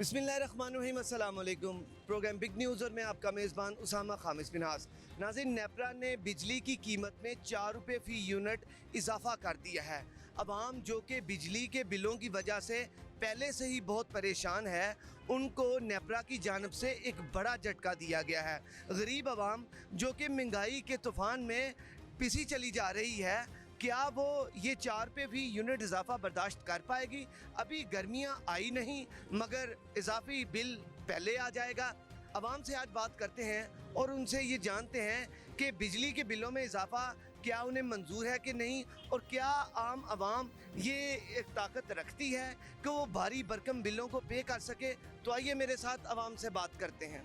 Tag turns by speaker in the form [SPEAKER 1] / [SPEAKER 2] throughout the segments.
[SPEAKER 1] बिस्मिल्लाहिर्रहमानिर्रहीम, अस्सलाम वालेकुम। प्रोग्राम बिग न्यूज़ और मैं आपका मेज़बान उसामा खामिस मिनहास। नाज़रीन, नेपरा ने बिजली की कीमत में 4 रुपये फ़ी यूनिट इजाफ़ा कर दिया है। अवाम जो कि बिजली के बिलों की वजह से पहले से ही बहुत परेशान है, उनको नेपरा की जानिब से एक बड़ा झटका दिया गया है। गरीब अवाम जो कि महंगाई के तूफ़ान में पिसी चली जा रही है, क्या वो ये 4 रुपये फ़ी यूनिट इजाफ़ा बर्दाश्त कर पाएगी? अभी गर्मियाँ आई नहीं मगर इजाफी बिल पहले आ जाएगा। अवाम से आज बात करते हैं और उनसे ये जानते हैं कि बिजली के बिलों में इजाफ़ा क्या उन्हें मंजूर है कि नहीं, और क्या आम आवाम ये एक ताकत रखती है कि वो भारी भरकम बिलों को पे कर सके। तो आइए मेरे साथ अवाम से बात करते हैं।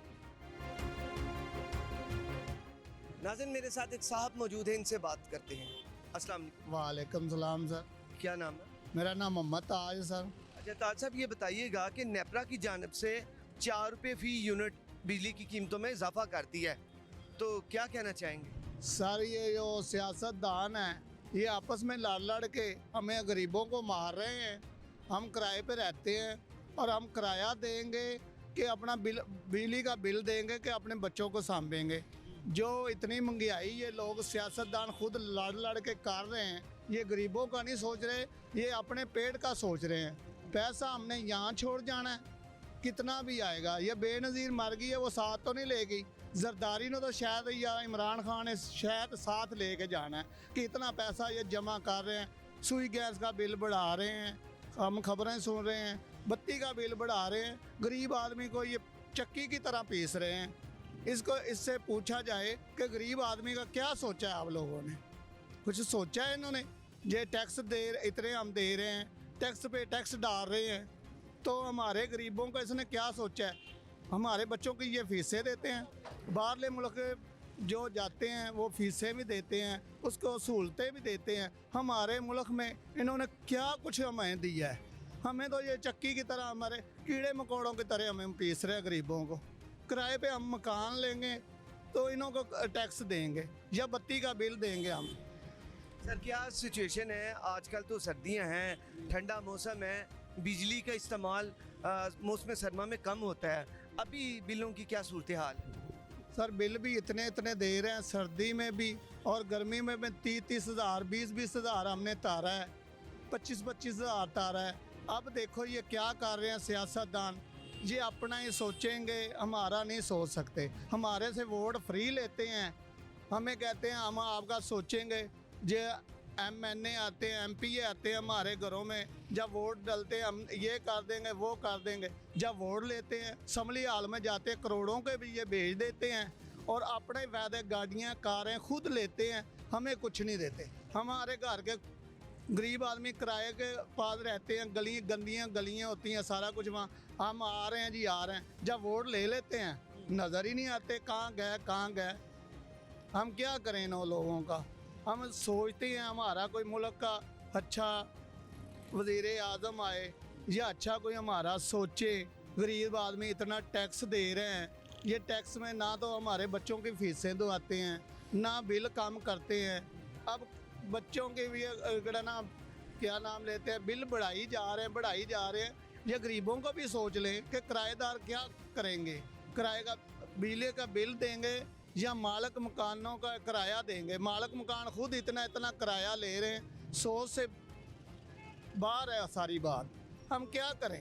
[SPEAKER 1] नाज़रीन, मेरे साथ एक साहब मौजूद है, इनसे बात करते हैं। अस्सलाम वालेकुम।
[SPEAKER 2] वालेकुम सलाम सर।
[SPEAKER 1] क्या नाम है?
[SPEAKER 2] मेरा नाम मोहम्मद ताज है सर।
[SPEAKER 1] अच्छा ताज साहब, ये बताइएगा कि नेपरा की जानिब से 4 रुपये फ़ी यूनिट बिजली की कीमतों में इजाफा कर दिया है, तो क्या कहना चाहेंगे?
[SPEAKER 2] सर ये जो सियासतदान है ये आपस में लड़ लड़ के हमें गरीबों को मार रहे हैं। हम किराए पे रहते हैं और हम किराया देंगे कि अपना बिजली का बिल देंगे कि अपने बच्चों को सांभेंगे। जो इतनी महंगाई ये लोग सियासतदान खुद लड़ लड़ के कर रहे हैं, ये गरीबों का नहीं सोच रहे, ये अपने पेट का सोच रहे हैं। पैसा हमने यहाँ छोड़ जाना है, कितना भी आएगा। ये बेनज़ीर मर गई है, वो साथ तो नहीं लेगी। जरदारी ने तो शायद या इमरान खान ने शायद साथ लेके जाना है कि इतना पैसा ये जमा कर रहे हैं। सुई गैस का बिल बढ़ा रहे हैं, हम खबरें सुन रहे हैं, बत्ती का बिल बढ़ा रहे हैं, गरीब आदमी को ये चक्की की तरह पीस रहे हैं। इससे पूछा जाए कि गरीब आदमी का क्या सोचा है आप लोगों ने? कुछ सोचा है इन्होंने? ये टैक्स इतने हम दे रहे हैं, टैक्स पे टैक्स डाल रहे हैं, तो हमारे गरीबों का इसने क्या सोचा है? हमारे बच्चों की ये फीसें देते हैं, बाहरले मुल्क जो जाते हैं वो फीसें भी देते हैं, उसको सहूलतें भी देते हैं। हमारे मुल्क में इन्होंने क्या कुछ हमें दिया है? हमें तो ये चक्की की तरह, हमारे कीड़े मकोड़ों की तरह हमें पीस रहे हैं गरीबों को। किराए पे हम मकान लेंगे तो इन्हों को टैक्स देंगे या बत्ती का बिल देंगे हम।
[SPEAKER 1] सर, क्या सिचुएशन है? आजकल तो सर्दियां हैं, ठंडा मौसम है, बिजली का इस्तेमाल मौसम सरमा में कम होता है। अभी बिलों की क्या सूरत हाल है?
[SPEAKER 2] सर बिल भी इतने इतने दे रहे हैं, सर्दी में भी और गर्मी में भी 30-30 हज़ार, 20-20 हज़ार हमने तारा है, 25-25 हज़ार तारा है। अब देखो ये क्या कर रहे हैं सियासतदान, ये अपना ही सोचेंगे, हमारा नहीं सोच सकते। हमारे से वोट फ्री लेते हैं, हमें कहते हैं हम आपका सोचेंगे। जे MNA आते हैं, MP आते हैं हमारे घरों में, जब वोट डलते हैं हम ये कर देंगे वो कर देंगे। जब वोट लेते हैं असम्बली हाल में जाते हैं, करोड़ों के भी ये भेज देते हैं और अपने वादे गाड़ियाँ कारें खुद लेते हैं, हमें कुछ नहीं देते। हमारे घर के गरीब आदमी किराए के पास रहते हैं, गंदियाँ गलियाँ होती हैं, सारा कुछ वहाँ। हम आ रहे हैं जी, आ रहे हैं, जब वोट ले लेते हैं नज़र ही नहीं आते कहाँ गए कहाँ गए। हम क्या करें इन लोगों का? हम सोचते हैं हमारा कोई मुल्क का अच्छा वज़ीर आज़म आए या अच्छा कोई हमारा सोचे। गरीब आदमी इतना टैक्स दे रहे हैं, ये टैक्स में ना तो हमारे बच्चों की फीसें दवाते हैं, ना बिल कम करते हैं। अब बच्चों के भी क्या नाम लेते हैं, बिल बढ़ाई जा रहे हैं। ये गरीबों को भी सोच लें कि किराएदार क्या करेंगे, किराए का बिजली का बिल देंगे या मालिक मकानों का किराया देंगे। मालिक मकान खुद इतना इतना किराया ले रहे हैं, सोच से बाहर है सारी बात। हम क्या करें?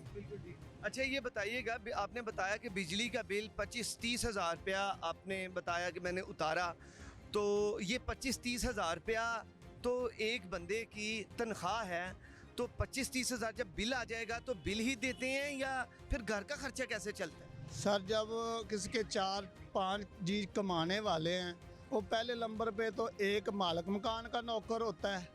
[SPEAKER 1] अच्छा, ये बताइएगा, आपने बताया कि बिजली का बिल 25-30 हज़ार रुपया आपने बताया कि मैंने उतारा, तो ये 25-30 हज़ार रुपया तो एक बंदे की तनख्वाह है, तो 25-30 हज़ार जब बिल आ जाएगा तो बिल ही देते हैं या फिर घर का खर्चा कैसे चलता है?
[SPEAKER 2] सर जब किसी के 4-5 जी कमाने वाले हैं, वो पहले नंबर पे तो एक मालिक मकान का नौकर होता है,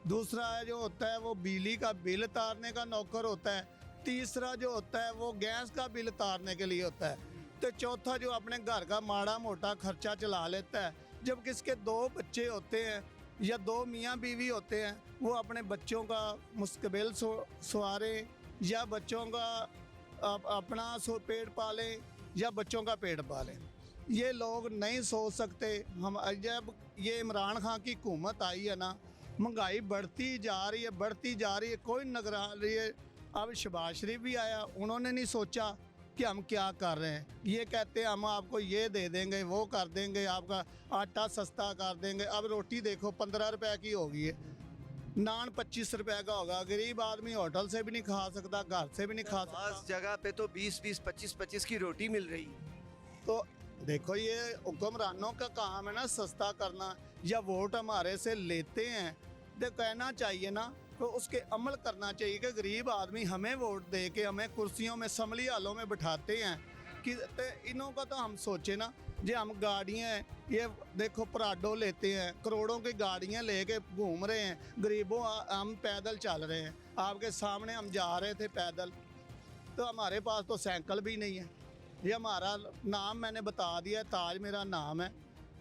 [SPEAKER 2] दूसरा जो होता है वो बिजली का बिल तारने का नौकर होता है, तीसरा जो होता है वो गैस का बिल तारने के लिए होता है, तो चौथा जो अपने घर का माड़ा मोटा खर्चा चला लेता है। जब किसके 2 बच्चे होते हैं या 2 मियाँ बीवी होते हैं, वो अपने बच्चों का मुस्तकबिल सवारे या बच्चों का अपना पेट पालें या बच्चों का पेट पालें। ये लोग नहीं सोच सकते। हम जब ये इमरान खान की हुकूमत आई है ना, महंगाई बढ़ती जा रही है, कोई निगरानी अब शहबाज शरीफ भी आया, उन्होंने नहीं सोचा कि हम क्या कर रहे हैं। ये कहते हैं हम आपको ये दे देंगे, वो कर देंगे, आपका आटा सस्ता कर देंगे। अब रोटी देखो 15 रुपए की होगी है, नान 25 रुपए का होगा। गरीब आदमी होटल से भी नहीं खा सकता, घर से भी नहीं खा सकता।
[SPEAKER 1] खास जगह पे तो 20-20, 25-25 की रोटी मिल रही है।
[SPEAKER 2] तो देखो ये हुक्मरानों का काम है ना सस्ता करना, या वोट हमारे से लेते हैं तो कहना चाहिए ना, तो उसके अमल करना चाहिए कि गरीब आदमी हमें वोट दे के हमें कुर्सियों में असम्बली हालों में बिठाते हैं कि तो इन्हों का तो हम सोचे ना। जे हम गाड़ियाँ ये देखो पराडो लेते हैं, करोड़ों की गाड़ियाँ लेके घूम रहे हैं, गरीबों हम पैदल चल रहे हैं। आपके सामने हम जा रहे थे पैदल, तो हमारे पास तो साइकिल भी नहीं है। ये हमारा नाम मैंने बता दिया, ताज मेरा नाम है,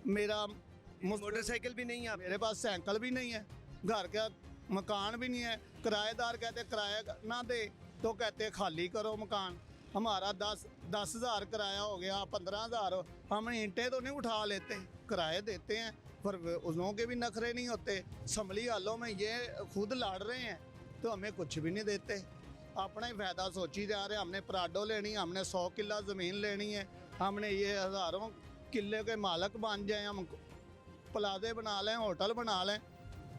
[SPEAKER 2] मेरा
[SPEAKER 1] मोटरसाइकिल भी नहीं है
[SPEAKER 2] मेरे पास साइकिल भी नहीं है, घर का मकान भी नहीं है। किराएदार कहते किराया ना दे तो कहते खाली करो मकान। हमारा 10,000 किराया हो गया, 15,000, हम ईंटें तो नहीं उठा लेते, किराए देते हैं, पर उनों के भी नखरे नहीं होते। असम्बली हालों में ये खुद लड़ रहे हैं तो हमें कुछ भी नहीं देते। अपना ही फायदा सोची जा रहे हैं। हमने पराडो लेनी, हमने 100 किला ज़मीन लेनी है, हमने ये हज़ारों किले के मालक बन जाए, हम प्लाजे बना लें, होटल बना लें।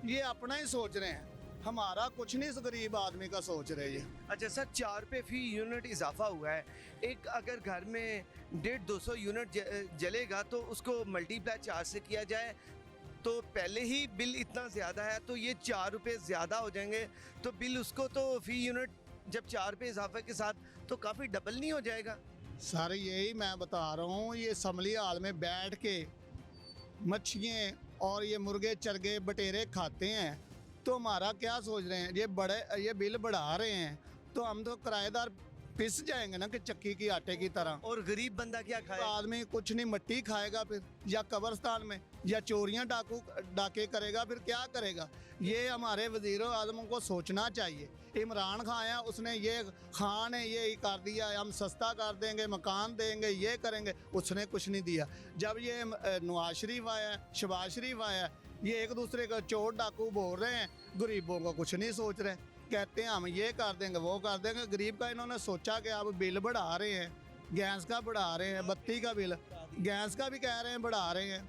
[SPEAKER 2] ये अपना ही सोच रहे हैं, हमारा कुछ नहीं इस गरीब आदमी का सोच रहे ये।
[SPEAKER 1] अच्छा सर, 4 रुपये फी यूनिट इजाफा हुआ है। एक अगर घर में 150-200 यूनिट जलेगा तो उसको मल्टीप्लाई 4 से किया जाए तो पहले ही बिल इतना ज़्यादा है, तो ये 4 रुपये ज़्यादा हो जाएंगे, तो बिल उसको तो फी यूनिट जब 4 रुपये इजाफे के साथ तो काफ़ी डबल नहीं हो जाएगा?
[SPEAKER 2] सर यही मैं बता रहा हूँ, ये असम्बली हाल में बैठ के मच्छियाँ और ये मुर्गे चरगे बटेरे खाते हैं, तो हमारा क्या सोच रहे हैं? ये बिल बढ़ा रहे हैं तो हम तो किराएदार पिस जाएंगे ना कि चक्की की आटे की तरह।
[SPEAKER 1] और गरीब बंदा क्या खाए?
[SPEAKER 2] आदमी कुछ नहीं, मिट्टी खाएगा फिर, या कब्रस्तान में, या चोरियां डाके करेगा, फिर क्या करेगा? ये हमारे वज़ीर आज़म को सोचना चाहिए। इमरान खान आया, उसने ये खान है ये कर दिया, हम सस्ता कर देंगे, मकान देंगे, ये करेंगे, उसने कुछ नहीं दिया। जब ये नवाज शरीफ आया, शहबाज शरीफ आया, ये एक दूसरे को चोर डाकू बोल रहे हैं, गरीबों को कुछ नहीं सोच रहे, कहते हैं हम ये कर देंगे, वो कर देंगे। गरीब का इन्होंने सोचा कि आप बिल बढ़ा रहे हैं, गैस का बढ़ा रहे हैं, बत्ती का बिल, गैस का भी कह रहे हैं बढ़ा रहे हैं,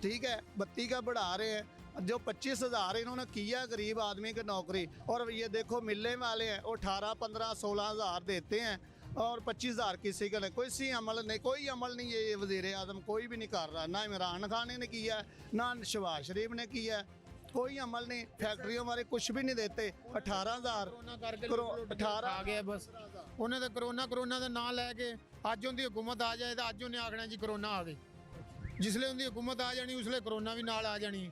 [SPEAKER 2] ठीक है, बत्ती का बढ़ा रहे हैं। जो 25,000 इन्होंने किया गरीब आदमी की नौकरी, और ये देखो मिलने वाले हैं वो 18, 15, 16,000 देते हैं, और 25,000 किसी का नहीं। कोई अमल नहीं, कोई अमल नहीं है। ये वज़ीर आज़म कोई भी नहीं कर रहा, ना इमरान खान ने किया है, ना शहबाज शरीफ ने किया है, कोई अमल नहीं। फैक्ट्रियों वाले कुछ भी नहीं देते। 18,000
[SPEAKER 3] 18 आ गया बस। उन्हें तो करोना का नाम लैके अज उनकी हुकूमत आ जाए तो अज उन्हें आखना जी करोना आ गई, जिसले उनकी हुकूमत आ जानी उसले करोना भी नाल आ जानी।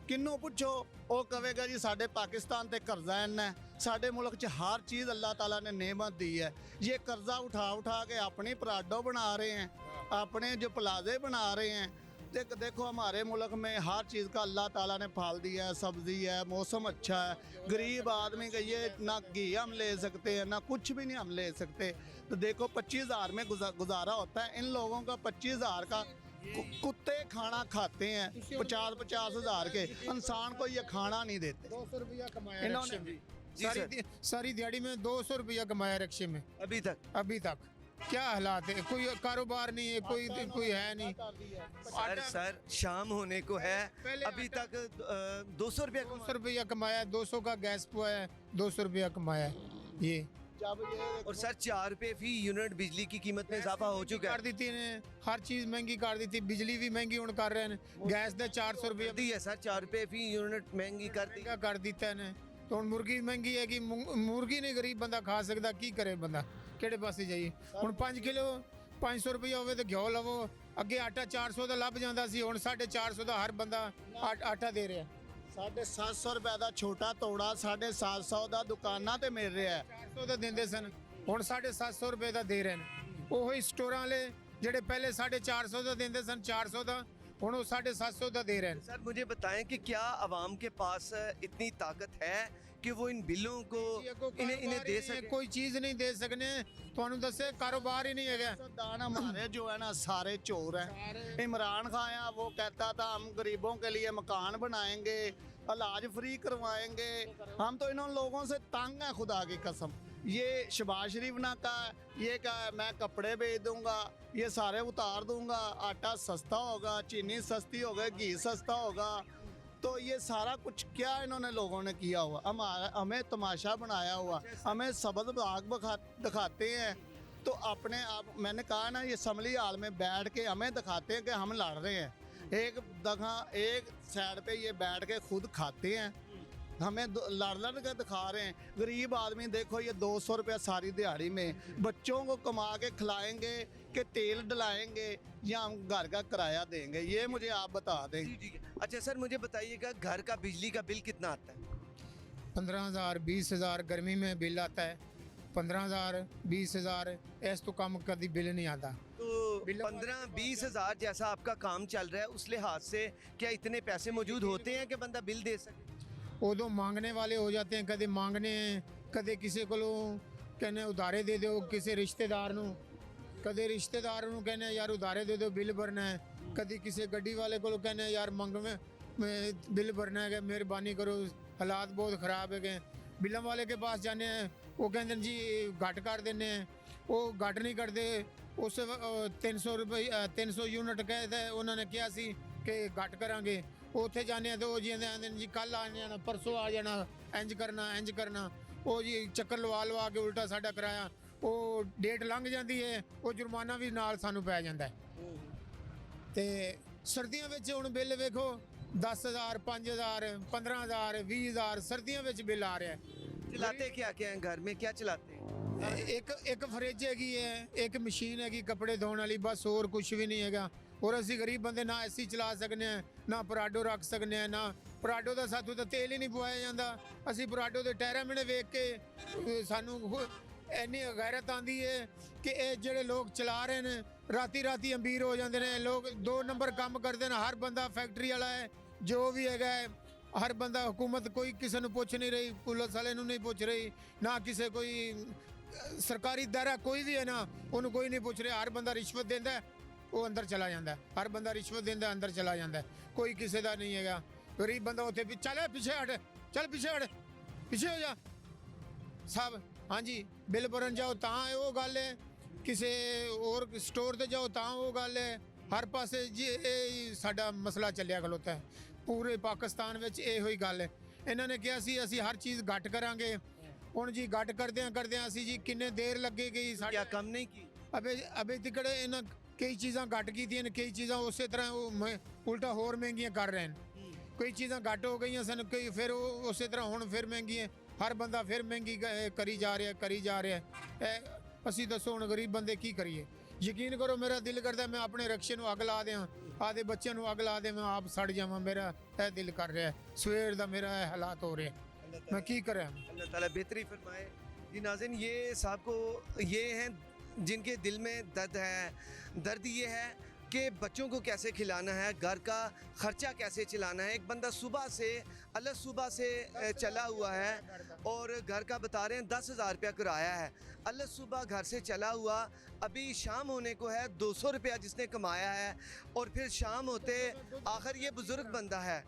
[SPEAKER 2] किन्नू पुछो वो कहेगा जी साडे पाकिस्तान ते कर्जा इन्ना है, साडे मुल्क च हर चीज़ अल्लाह ताला ने नेमत दी है। ये कर्जा उठा के अपनी पराडो बना रहे हैं, अपने जो प्लाजे बना रहे हैं। देखो हमारे मुल्क में हर चीज़ का अल्लाह ताला ने फल दिया है, सब्ज़ी है, मौसम अच्छा है। गरीब आदमी का ये ना घी हम ले सकते हैं, ना कुछ भी नहीं हम ले सकते। तो देखो 25,000 में गुजारा होता है। इन लोगों का 25,000 का कुत्ते खाना खाते हैं, 50,000 के। इंसान को ये खाना नहीं देते।
[SPEAKER 3] 200 रुपया कमाया
[SPEAKER 2] इन्होंने
[SPEAKER 3] रिक्शे में, सारी दिहाड़ी में 200 रुपया कमाया रिक्शे में अभी तक। क्या हालात है? कोई कारोबार नहीं है, कोई है नहीं।
[SPEAKER 1] सर शाम होने को है, अभी तक 200 रुपया
[SPEAKER 3] 200 रुपया कमाया, 200 का गैस पुआया, 200 रुपया कमाया ये।
[SPEAKER 1] और सर 4 रुपये फी यूनिट बिजली की कीमत में इजाफा हो चुका
[SPEAKER 3] कर दी थी ने, हर चीज़ महंगी कर दी थी, बिजली भी महंगी हुण कर रहे हैं। गैस दे 400 रुपये
[SPEAKER 1] दी है सर, 4 रुपये फी यूनिट महंगी कर दी।
[SPEAKER 3] कर दिता ने। तो हुण मुर्गी महंगी है कि मुर्गी नहीं गरीब बंदा खा सकता, की करे बंदा, किहड़े पासे जाइए? हुण 5 किलो 500 रुपया होवे तो घ्यो लवो। अगे आटा 400 का लभ जांदा सी, हुण 450 का हर बंदा आटा दे रहा।
[SPEAKER 2] 750 रुपए का छोटा तोड़ा 750 का दुकाना ते मिल रहा है।
[SPEAKER 3] 400 का देंदे सन, हुण 750 रुपए का दे रहे हैं। ਉਹੀ स्टोरां वाले ਜਿਹੜੇ पहले 450 का देंदे सन 400 का, हुण वो 750 का दे रहे हैं।
[SPEAKER 1] सर मुझे बताएं कि क्या आवाम के पास इतनी ताकत है कि वो इन बिलों को इन्हें दे सके?
[SPEAKER 3] कोई चीज़ नहीं दे सकने। ਤੁਹਾਨੂੰ दसे कारोबार ही नहीं है।
[SPEAKER 2] दान हमारे जो है ना सारे चोर हैं। इमरान खान आया, वो कहता था हम गरीबों के लिए मकान बनाएंगे, इलाज फ्री करवाएंगे। हम तो इन लोगों से तंग हैं, खुदा की कसम। ये शहबाज शरीफ ना का ये का मैं कपड़े बेच दूंगा, ये सारे उतार दूंगा, आटा सस्ता होगा, चीनी सस्ती होगी, घी सस्ता होगा। तो ये सारा कुछ क्या इन्होंने लोगों ने किया हुआ, हमें तमाशा बनाया हुआ, हमें सबक दिखाते हैं। तो अपने आप मैंने कहा ना, ये असम्बली हाल में बैठ के हमें दिखाते हैं कि हम लड़ रहे हैं। एक साइड पे ये बैठ के खुद खाते हैं, हमें लड़ के दिखा रहे हैं। गरीब आदमी देखो, ये 200 रुपया सारी दिहाड़ी में बच्चों को कमा के खिलाएंगे कि तेल डलाएंगे या हम घर का किराया देंगे, ये मुझे आप बता दें।
[SPEAKER 1] ठीक है। अच्छा सर, मुझे बताइएगा घर का बिजली का बिल कितना आता है?
[SPEAKER 3] 15,000 20,000 गर्मी में बिल आता है, 15,000 20,000, ऐसे तो कम कभी बिल नहीं आता।
[SPEAKER 1] तो 15-20 हज़ार जैसा आपका काम चल रहा है, उस लिहाज से क्या इतने पैसे मौजूद होते हैं कि बंदा बिल दे सके?
[SPEAKER 3] उदों मांगने वाले हो जाते हैं, कदे मांगने कदे किसी को कहने उधारे दे दो, किसी रिश्तेदार नू कदे रिश्तेदार नू कहने यार उधारे दे दो, बिल भरना है। कभी किसी गड्डी वाले को कहने यार मंगवे बिल भरना है, मेहरबानी करो, हालात बहुत ख़राब है गए। बिलों वाले के पास जाने हैं, वो कहते हैं जी घट कर देने हैं, वो घट नहीं करते। उस 300 रुपये 300 यूनिट कहते उन्होंने किया सी कि घट करांगे, उत्थे जाने तो जी आंदे जी कल आ जाना, परसों आ जाना, इंज करना। वो जी चक्कर लवा के उल्टा साडा कराया, वो डेट लंघ जाती है, वो जुर्माना भी नाल सानू पै जांदा है। ते सर्दियों में हुण बिल वेखो 10,000 5,000 15,000 20,000 सर्दियों में बिल आ रहा है।
[SPEAKER 1] चलाते क्या क्या हैं घर में, क्या चलाते हैं?
[SPEAKER 3] एक फ्रिज हैगी है, एक मशीन हैगी कपड़े धोने वाली, बस और कुछ भी नहीं हैगा। और असी गरीब बंदे ना एसी चला सकने हैं, ना पराडो रख सकने हैं, ना पराडो का साथों तो तेल ही नहीं पवाया जाता। असी पराडो के टायरा मैंने वेख के सानू इन्नी गैरत आती है कि ये जेडे लोग चला रहे हैं राती अमीर हो जाते हैं। लोग 2 नंबर काम करते हैं, हर बंदा फैक्ट्री वाला है, जो भी है हर बंदा। हुकूमत कोई किसी को पुछ नहीं रही, पुलिस वाले नहीं पुछ रही, ना किसी कोई सरकारी दायरा कोई भी है ना, उन्होंने कोई नहीं पुछ रहा। हर बंदा रिश्वत देता है, वो अंदर चला जाता है, हर बंदा रिश्वत देता अंदर चला जाता है, कोई किसी का नहीं है। गरीब बंदा उत्थे चल पीछे हट, पीछे हो जा सब। हाँ जी, बिल भरन जाओ तां वो गल है, किसी और स्टोर ते जाओ तां वो गल है। हर पासे जी ये साडा मसला चलिया खलोता है, पूरे पाकिस्तान में यही गल है। इन्होंने कहा सी असी हर चीज़ घट करांगे, हुण जी घट करदे असी जी किन्ने देर लगेगी,
[SPEAKER 1] क्या कम नहीं की?
[SPEAKER 3] अबे तिकड़े इन्हें कई चीज़ां घट की, कई चीज़ां उस तरह उल्टा होर महंगियां कर रहे हैं। कई चीज़ां घट हो गई सन, कई फिर उस तरह हुण फिर महंगी है, हर बंदा फिर महंगी करी जा रहा है। असी दसो हुण गरीब बंदे की करिए? यकीन करो मेरा दिल करता है मैं अपने रक्शे नूं अग ला दें, आदे बच्चों नूं अग ला दें, मैं आप सड़ जावां। मेरा यह दिल कर रहा है, सवेर दा मेरा हालात हो रहे हैं, मैं की करें?
[SPEAKER 1] अल्लाह ताला बेहतरी फरमाए। जी नाज़रीन, ये साहब को ये हैं जिनके दिल में दर्द है। दर्द ये है कि बच्चों को कैसे खिलाना है, घर का ख़र्चा कैसे चलाना है। एक बंदा सुबह से चला हुआ है और घर का बता रहे हैं 10,000 रुपया किराया है। सुबह घर से चला हुआ, अभी शाम होने को है, 200 रुपया जिसने कमाया है। और फिर शाम होते आखिर ये बुज़ुर्ग बंदा है,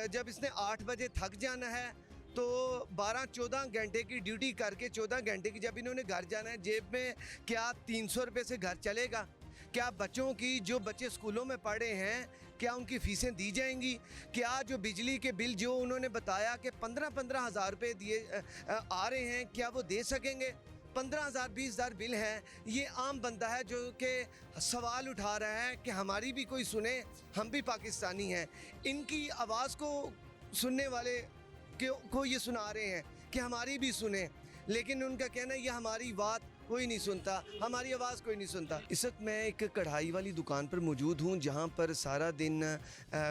[SPEAKER 1] जब इसने 8 बजे थक जाना है तो 12-14 घंटे की ड्यूटी करके 14 घंटे की जब इन्होंने घर जाना है, जेब में क्या 300 रुपये से घर चलेगा? क्या बच्चों की, जो बच्चे स्कूलों में पढ़े हैं, क्या उनकी फ़ीसें दी जाएंगी? क्या जो बिजली के बिल जो उन्होंने बताया कि 15-15 हज़ार रुपये दिए आ रहे हैं, क्या वो दे सकेंगे? 15,000 20,000 बिल हैं। ये आम बंदा है जो कि सवाल उठा रहा है कि हमारी भी कोई सुने, हम भी पाकिस्तानी हैं। इनकी आवाज़ को सुनने वाले को ये सुना रहे हैं कि हमारी भी सुने, लेकिन उनका कहना है ये हमारी बात कोई नहीं सुनता, हमारी आवाज़ कोई नहीं सुनता। इस वक्त मैं एक कढ़ाई वाली दुकान पर मौजूद हूँ, जहाँ पर सारा दिन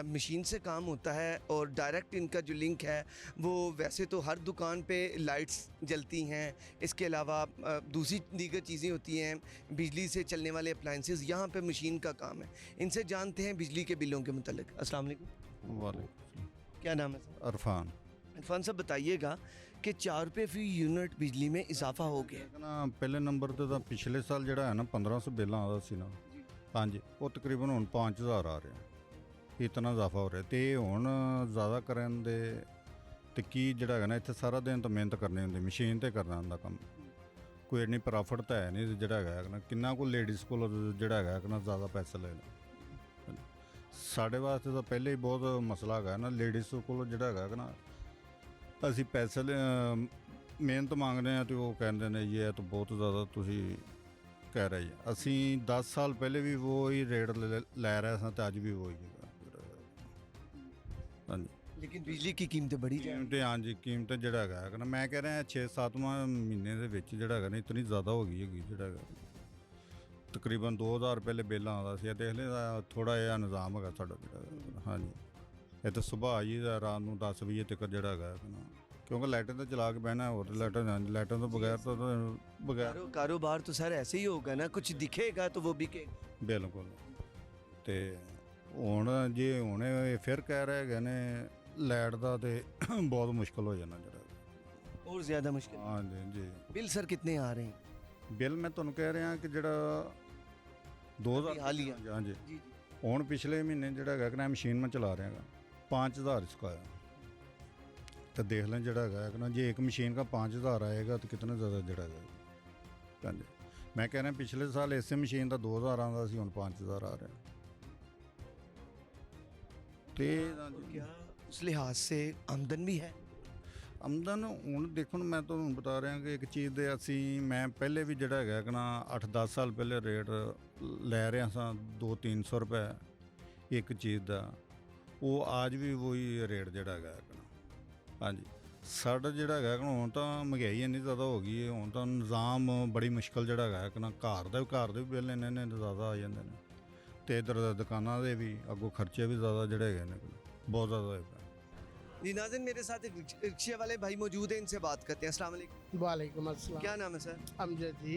[SPEAKER 1] मशीन से काम होता है और डायरेक्ट इनका जो लिंक है वो, वैसे तो हर दुकान पे लाइट्स जलती हैं, इसके अलावा दूसरी दीगर चीज़ें होती हैं, बिजली से चलने वाले अप्लाइंसेस, यहाँ पे मशीन का काम है। इनसे जानते हैं बिजली के बिलों के मुतालिक। अस्सलाम वालेकुम।
[SPEAKER 4] वालेकुम।
[SPEAKER 1] क्या नाम है सर?
[SPEAKER 4] अरफान।
[SPEAKER 1] इरफान साहब, बताइएगा कि 4 रुपये फी यूनिट बिजली में इजाफा हो गया।
[SPEAKER 4] ना पहले नंबर ते तां पिछले साल ਜਿਹੜਾ ਹੈ ਨਾ 1500 ਬਿੱਲ ਆਉਂਦਾ ਸੀ ਨਾ, ਹਾਂਜੀ ਉਹ ਤਕਰੀਬਨ ਹੁਣ 5000 ਆ ਰਿਹਾ। ਇਤਨਾ ਇਜ਼ਾਫਾ ਹੋ ਰਿਹਾ ਤੇ ਹੁਣ ਜ਼ਿਆਦਾ ਕਰਨ ਦੇ ਤੇ ਕੀ ਜਿਹੜਾ ਹੈਗਾ ਨਾ ਇੱਥੇ ਸਾਰਾ ਦਿਨ ਤਾਂ ਮਿਹਨਤ ਕਰਨੀ ਹੁੰਦੀ ਮਸ਼ੀਨ ਤੇ ਕਰਨਾ ਹੁੰਦਾ ਕੰਮ ਕੋਈ ਇੰਨੀ ਪ੍ਰੋਫਿਟ ਤਾਂ ਹੈ ਨਹੀਂ ਜਿਹੜਾ ਹੈਗਾ ਨਾ ਕਿੰਨਾ ਕੁ ਲੇਡੀਜ਼ ਕੋਲ ਜਿਹੜਾ ਹੈਗਾ ਨਾ ਜ਼ਿਆਦਾ ਪੈਸੇ ਲੈ ਲੈ ਸਾਡੇ ਵਾਸਤੇ ਤਾਂ ਪਹਿਲੇ ਹੀ ਬਹੁਤ ਮਸਲਾ ਹੈਗਾ ਨਾ ਲੇਡੀਜ਼ ਕੋਲ ਜਿਹੜਾ ਹੈਗਾ ਨਾ ਅਸੀਂ ਪੈਸੇ ਮਿਹਨਤ ਮੰਗਦੇ ਹਾਂ ਤੇ ਉਹ ਕਹਿੰਦੇ ਨੇ ਇਹ ਤਾਂ ਬਹੁਤ ਜ਼ਿਆਦਾ ਤੁਸੀਂ ਕਹਿ ਰਹੇ ਜੀ ਅਸੀਂ 10 ਸਾਲ ਪਹਿਲੇ ਵੀ ਉਹ ਹੀ ਰੇਟ ਲੈ ਰਹੇ ਸਾਂ ਤੇ ਅੱਜ ਵੀ ਉਹ ਹੀ ਹੈਗਾ ਹਾਂਜੀ
[SPEAKER 1] लेकिन बिजली की कीमतें बढ़ी जा रही
[SPEAKER 4] ਕੀਮਤ ਹਾਂਜੀ ਕੀਮਤ ਜਿਹੜਾ ਹੈਗਾ ਨਾ ਮੈਂ ਕਹਿ ਰਿਹਾ 6-7ਵਾਂ ਮਹੀਨੇ ਦੇ ਵਿੱਚ ਜਿਹੜਾ ਹੈਗਾ ਨਾ ਇਤਨੀ ਜ਼ਿਆਦਾ ਹੋ ਗਈ ਹੈਗੀ ਜਿਹੜਾ ਹੈਗਾ ਤਕਰੀਬਨ 2000 ਰੁਪਏ ਬਿੱਲ ਆਉਂਦਾ ਸੀ ਦੇਖ ਲੈ ਥੋੜਾ ਜਿਹਾ ਨਿਜ਼ਾਮ ਹੈਗਾ ਸਾਡਾ ਜਿਹੜਾ ਹਾਂਜੀ ਇਹ ਤਾਂ ਸੁਬਾਹ ਆਈ ਦਾ ਰਾਤ ਨੂੰ 10 ਵਜੇ ਤੱਕ ਜਿਹੜਾ ਹੈਗਾ ਨਾ ਕਿਉਂਕਿ ਲਾਈਟਾਂ ਤਾਂ ਚਲਾ ਕੇ ਬਹਿਣਾ ਹੋਰ ਲਾਈਟਾਂ ਤੋਂ ਬਗੈਰ ਤਾਂ ਬਗੈਰ
[SPEAKER 1] कारोबार तो सर ऐसे ही होगा ना कुछ दिखेगा तो वो बिकेगा
[SPEAKER 4] ਬਿਲਕੁਲ ਤੇ ਹੁਣ ਜੇ ਹੁਣ ਇਹ ਫਿਰ ਕਹਿ ਰਹੇ ਹੈਗੇ ਨੇ ਲਾਈਟ ਦਾ ਤੇ ਬਹੁਤ ਮੁਸ਼ਕਲ ਹੋ ਜਾਣਾ ਜਿਹੜਾ
[SPEAKER 1] और ज़्यादा मुश्किल
[SPEAKER 4] ਹਾਂਜੀ ਜੀ
[SPEAKER 1] बिल सर कितने आ रहे हैं
[SPEAKER 4] ਬਿੱਲ ਮੈਂ ਤੁਹਾਨੂੰ ਕਹਿ ਰਿਹਾ ਕਿ ਜਿਹੜਾ 2000
[SPEAKER 1] ਹਾਲੀਆ।
[SPEAKER 4] ਹਾਂਜੀ
[SPEAKER 1] जी जी
[SPEAKER 4] ਹੁਣ ਪਿਛਲੇ ਮਹੀਨੇ ਜਿਹੜਾ ਹੈਗਾ ਕਿ ਨਾ ਮਸ਼ੀਨ ਮੈਂ ਚਲਾ ਰਿਹਾ ਹੈਗਾ 5000 इसका आया तो देख लें जड़ा है कि ना जे एक मशीन का 5000 आएगा तो कितना ज़्यादा जड़ा है ਹਾਂਜੀ मैं कह रहा पिछले साल इस मशीन का 2000 आंदा सी हुण 5000 आ रहा ते
[SPEAKER 1] क्या उस लिहाज से आमदन भी है
[SPEAKER 4] ਆਮਦਨ ਹੁਣ ਦੇਖੋ ਨਾ ਮੈਂ ਤੁਹਾਨੂੰ ਬਤਾ ਰਿਹਾ ਕਿ ਇੱਕ ਚੀਜ਼ ਦੇ ਅਸੀਂ ਮੈਂ ਪਹਿਲੇ ਵੀ ਜਿਹੜਾ ਹੈਗਾ ਕਿ ਨਾ 8-10 ਸਾਲ ਪਹਿਲੇ ਰੇਟ ਲੈ ਰਿਹਾ ਸਾਂ 200-300 ਰੁਪਏ ਇੱਕ ਚੀਜ਼ ਦਾ ਉਹ ਅੱਜ ਵੀ ਉਹੀ ਰੇਟ ਜਿਹੜਾ ਹੈਗਾ ਕਿ ਨਾ ਹਾਂਜੀ ਸਾਡਾ ਜਿਹੜਾ ਹੈਗਾ ਕਿ ਹੁਣ ਤਾਂ ਮਹਿੰਗਾਈ ਇੰਨੀ ਜ਼ਿਆਦਾ ਹੋ ਗਈ ਹੈ ਹੁਣ ਤਾਂ ਨਿਜ਼ਾਮ ਬੜੀ ਮੁਸ਼ਕਲ ਜਿਹੜਾ ਹੈਗਾ ਕਿ ਨਾ ਘਰ ਦੇ ਵੀ ਬਿੱਲ ਇੰਨੇ ਜ਼ਿਆਦਾ ਆ ਜਾਂਦੇ ਨੇ ਤੇ ਇੱਧਰ ਦੁਕਾਨਾਂ ਦੇ ਵੀ ਅੱਗੋਂ ਖਰਚੇ ਵੀ ਜ਼ਿਆਦਾ ਜਿਹੜੇ ਹੈਗੇ ਨੇ ਬਹੁਤ ਜ਼ਿਆਦਾ ਹੋਏ ਪਏ
[SPEAKER 1] जी नाज़रीन मेरे साथ एक रिक्शे वाले भाई मौजूद हैं इनसे बात करते हैं अस्सलाम वालेकुम
[SPEAKER 3] वालेकुम अस्सलाम।
[SPEAKER 1] क्या नाम है सर
[SPEAKER 3] अमजद जी।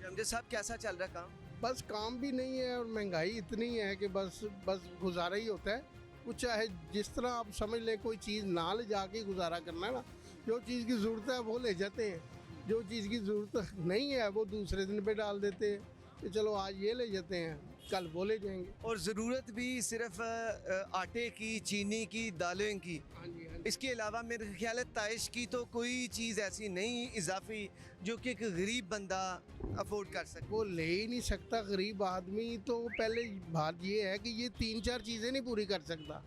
[SPEAKER 1] अमजद साहब कैसा चल रहा काम
[SPEAKER 3] बस काम भी नहीं है और महंगाई इतनी है कि बस गुजारा ही होता है कुछ चाहे जिस तरह आप समझ लें कोई चीज़ ना ले जाके गुजारा करना है ना जो चीज़ की ज़रूरत है वो ले जाते हैं जो चीज़ की ज़रूरत नहीं है वो दूसरे दिन पे डाल देते हैं कि चलो आज ये ले जाते हैं कल वो ले जाएंगे।
[SPEAKER 1] और ज़रूरत भी सिर्फ आटे की चीनी की दालें की
[SPEAKER 3] हाँ जी हाँ जी।
[SPEAKER 1] इसके अलावा मेरे ख्याल है ताइश की तो कोई चीज़ ऐसी नहीं इजाफी जो कि एक गरीब बंदा अफोर्ड कर सके
[SPEAKER 3] वो ले ही नहीं सकता गरीब आदमी तो पहले बात ये है कि ये 3-4 चीज़ें नहीं पूरी कर सकता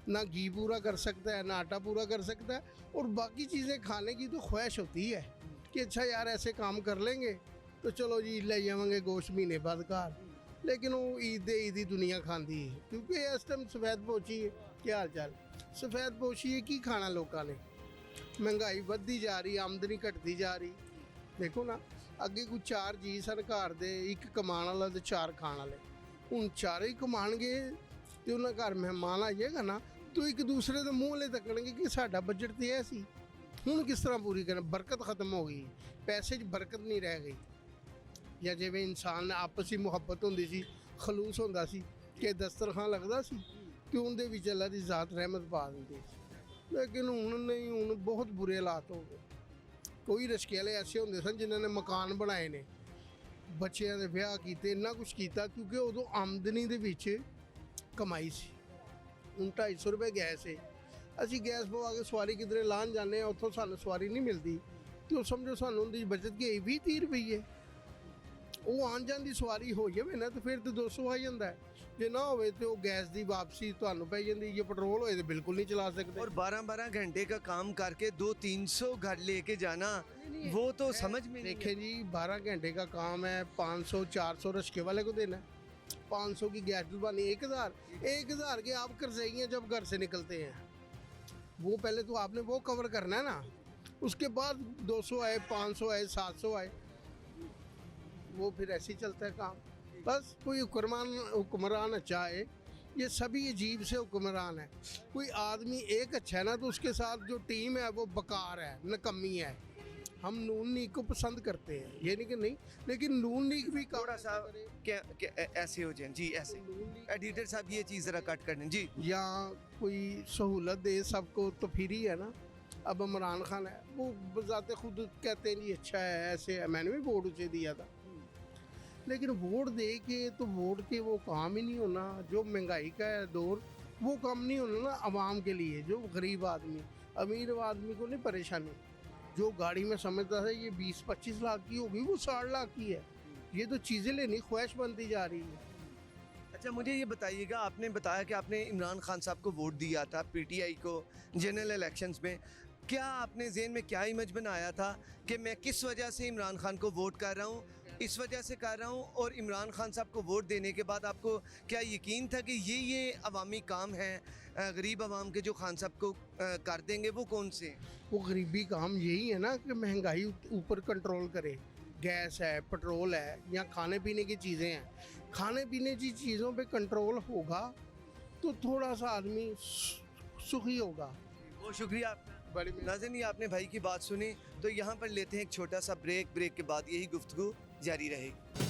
[SPEAKER 3] ना घी पूरा कर सकता है ना आटा पूरा कर सकता है और बाकी चीज़ें खाने की तो ख्वाहिश होती है कि अच्छा यार ऐसे काम कर लेंगे तो चलो जी ले जाएंगे गोश्त महीने बाद घर लेकिन वो ईदी दुनिया खाती है क्योंकि इस टाइम सफेद पोची है क्या हाल चाल सफेद पोची है की खाना लोगों ने महंगाई बढ़ती जा रही आमदनी घटती जा रही देखो ना ਅੱਗੇ ਕੋਈ 4 ਜੀ ਸਨ ਘਰ ਦੇ ਇੱਕ ਕਮਾਉਣ ਵਾਲਾ ਤੇ 4 ਖਾਣ ਵਾਲੇ ਹੁਣ ਚਾਰੇ ਹੀ ਕਮਾਣਗੇ ਤੇ ਉਹਨਾਂ ਘਰ ਮਹਿਮਾਨ ਆ ਜਾਏਗਾ ਨਾ ਤੋ ਇੱਕ ਦੂਸਰੇ ਦੇ ਮੂੰਹ ਲੈ ਤੱਕਣਗੇ ਕਿ ਸਾਡਾ ਬਜਟ ਤੇ ਐ ਸੀ ਹੁਣ ਕਿਸ ਤਰ੍ਹਾਂ ਪੂਰੀ ਕਰਨ ਬਰਕਤ ਖਤਮ ਹੋ ਗਈ ਪੈਸੇ 'ਚ ਬਰਕਤ ਨਹੀਂ ਰਹਿ ਗਈ ਜਾਂ ਜਿਵੇਂ ਇਨਸਾਨ ਨਾਲ ਆਪਸੀ ਮੁਹੱਬਤ ਹੁੰਦੀ ਸੀ ਖਲੂਸ ਹੁੰਦਾ ਸੀ ਕਿ ਦਸਤਰਖਾਨ ਲੱਗਦਾ ਸੀ ਕਿ ਉਹਦੇ ਵਿੱਚ ਅੱਲਾ ਦੀ ਜ਼ਾਤ ਰਹਿਮਤ ਪਾ ਦਿੰਦੀ ਸੀ ਲੇਕਿਨ ਹੁਣ ਨਹੀਂ ਹੁਣ ਬਹੁਤ ਬੁਰੇ ਹਾਲਾਤ ਹੋ ਗਏ ਕੋਈ ਰਿਸ਼ਕੇ ਵਾਲੇ ਐਸੇ ਹੁੰਦੇ ਸਨ ਜਿਨ੍ਹਾਂ ਨੇ ਮਕਾਨ ਬਣਾਏ ਨੇ ਬੱਚਿਆਂ ਦੇ ਵਿਆਹ ਕੀਤੇ ਇੰਨਾ ਕੁਛ ਕੀਤਾ ਕਿਉਂਕਿ ਉਦੋਂ ਆਮਦਨੀ ਦੇ ਵਿੱਚ ਕਮਾਈ ਸੀ ਹੁਣ 250 ਰੁਪਏ ਗੈਸ ਹੈ ਅਸੀਂ ਗੈਸ ਪਵਾ ਕੇ ਸਵਾਰੀ ਕਿਧਰੇ ਲਾਉਣ ਜਾਂਦੇ ਹਾਂ ਉੱਥੋਂ ਸਾਨੂੰ ਸਵਾਰੀ ਨਹੀਂ ਮਿਲਦੀ ਤੇ ਉਹ ਸਮਝੋ ਸਾਨੂੰ ਉਹਦੀ ਬਚਤ ਕੀ 20-30 ਰੁਪਏ ਉਹ ਆਉਣ ਜਾਣ ਦੀ ਸਵਾਰੀ ਹੋ ਜਾਵੇ ਨਾ ਤਾਂ ਫਿਰ ਤਾਂ 200 ਆ ਜਾਂਦਾ ਜੇ ਨਾ ਹੋਵੇ ਤੇ ਉਹ ਗੈਸ ਦੀ ਵਾਪਸੀ ਤੁਹਾਨੂੰ ਪੈ ਜਾਂਦੀ ਜੇ ਪੈਟਰੋਲ ਹੋਏ ਤਾਂ ਬਿਲਕੁਲ ਨਹੀਂ ਚਲਾ ਸਕਦੇ
[SPEAKER 1] और 12-12 घंटे का काम करके 200-300 घर लेके जाना वो तो समझ में नहीं
[SPEAKER 3] देखें जी 12 घंटे का काम है 500-400 रिश्के वाले को देना 500 की गैस डलवानी 1000 के आप कर्जई हैं जब घर से निकलते हैं वो पहले तो आपने वो कवर करना है ना उसके बाद 200 आए 500 आए 700 आए वो फिर ऐसे ही चलता है काम बस कोई हुक्मरान अच्छा है ये सभी अजीब से हुक्मरान है कोई आदमी एक अच्छा है ना तो उसके साथ जो टीम है वो बेकार है नकम्मी है हम नून लीग को पसंद करते हैं ये नहीं कि नहीं लेकिन नून लीग भी
[SPEAKER 1] थोड़ा सा क्या ऐसे हो जाए जी ऐसे एडिटर साहब ये चीज़ ज़रा कट कर दें जी
[SPEAKER 3] या कोई सहूलत दे सबको तो फिर ही है ना अब इमरान खान है वो बजाते खुद कहते हैं जी अच्छा है ऐसे है मैंने भी वोट उसे दिया था लेकिन वोट दे के तो वोट के वो काम ही नहीं होना जो महंगाई का है दौर
[SPEAKER 5] वो कम नहीं होना ना आवाम के लिए, जो गरीब आदमी, अमीर आदमी को नहीं परेशानी। जो गाड़ी में समझता था ये 20-25 लाख की होगी, वो 60 लाख की है। ये तो चीज़ें लेनी ख्वाहिश बनती जा रही है।
[SPEAKER 1] अच्छा मुझे ये बताइएगा, आपने बताया कि आपने इमरान खान साहब को वोट दिया था पीटीआई को जनरल इलेक्शंस में। क्या आपने ज़हन में क्या इमेज बनाया था कि मैं किस वजह से इमरान खान को वोट कर रहा हूँ, इस वजह से कर रहा हूँ? और इमरान खान साहब को वोट देने के बाद आपको क्या यकीन था कि ये अवामी काम हैं गरीब आवाम के जो खान साहब को कर देंगे? वो कौन से?
[SPEAKER 5] वो गरीबी काम यही है ना कि महंगाई ऊपर कंट्रोल करे। गैस है, पेट्रोल है, या खाने पीने की चीज़ें हैं। खाने पीने की चीज़ों पे कंट्रोल होगा तो थोड़ा सा आदमी सुखी होगा।
[SPEAKER 1] बहुत शुक्रिया आपका।
[SPEAKER 5] बड़ी
[SPEAKER 1] नाज़रीन, ये आपने भाई की बात सुनी, तो यहाँ पर लेते हैं एक छोटा सा ब्रेक के बाद यही गुफ्तगू जारी रहेगी।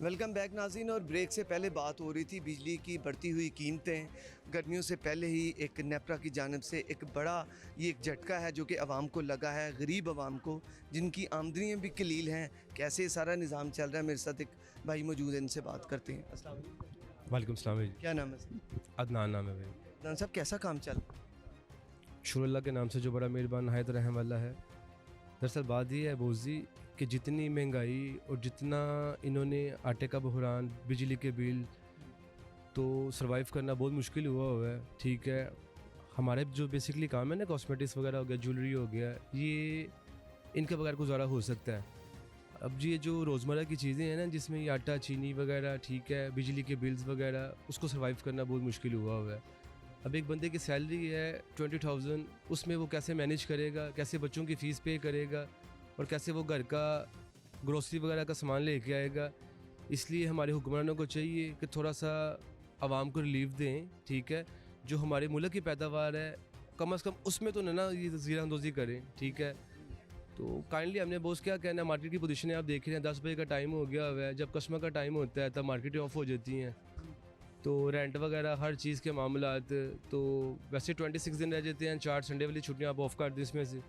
[SPEAKER 1] वेलकम बैक नाज़रीन। और ब्रेक से पहले बात हो रही थी बिजली की बढ़ती हुई कीमतें। गर्मियों से पहले ही एक नेपरा की जानिब से एक बड़ा ये एक झटका है जो कि आवाम को लगा है, गरीब आवाम को जिनकी आमदनियाँ भी कलील हैं। कैसे सारा निज़ाम चल रहा है, मेरे साथ एक भाई मौजूद है, इनसे बात करते हैं। अस्सलाम वालेकुम।
[SPEAKER 6] वालेकुम सलाम भाई।
[SPEAKER 1] क्या नाम है सर?
[SPEAKER 6] अदनान नाम है भाई।
[SPEAKER 1] अदनान साहब, कैसा काम चल रहा है?
[SPEAKER 6] शुरू अल्लाह के नाम से जो बड़ा मेहरबान नहायत रहम वाला है। दरअसल बात ये है बोजी कि जितनी महंगाई और जितना इन्होंने आटे का बहरान, बिजली के बिल, तो सरवाइव करना बहुत मुश्किल हुआ है। ठीक है, हमारे जो बेसिकली काम है ना, कॉस्मेटिक्स वगैरह हो गया, ज्वेलरी हो गया, ये इनके बगैर गुजारा हो सकता है। अब ये जो रोज़मर्रा की चीज़ें हैं ना, जिसमें ये आटा, चीनी वगैरह, ठीक है, बिजली के बिल्स वगैरह, उसको सरवाइव करना बहुत मुश्किल हुआ है। अब एक बंदे की सैलरी है 20,000, उसमें वो कैसे मैनेज करेगा, कैसे बच्चों की फ़ीस पे करेगा और कैसे वो घर का ग्रोसरी वगैरह का सामान लेके आएगा। इसलिए हमारे हुक्मरानों को चाहिए कि थोड़ा सा आवाम को रिलीफ दें। ठीक है, जो हमारे मुल्क की पैदावार है कम से कम उसमें तो ना ये ज़ीरानदोज़ी करें। ठीक है, तो काइंडली हमने बॉस क्या कहना है, मार्केट की पोजीशन है आप देख रहे हैं, 10 बजे का टाइम हो गया हुआ है। जब कस्टमर का टाइम होता है तब मार्केटें ऑफ हो जाती हैं, तो रेंट वगैरह हर चीज़ के मामलात, तो वैसे 26 दिन रह जाते हैं, 4 संडे वाली छुट्टियाँ आप ऑफ कर दें इसमें से,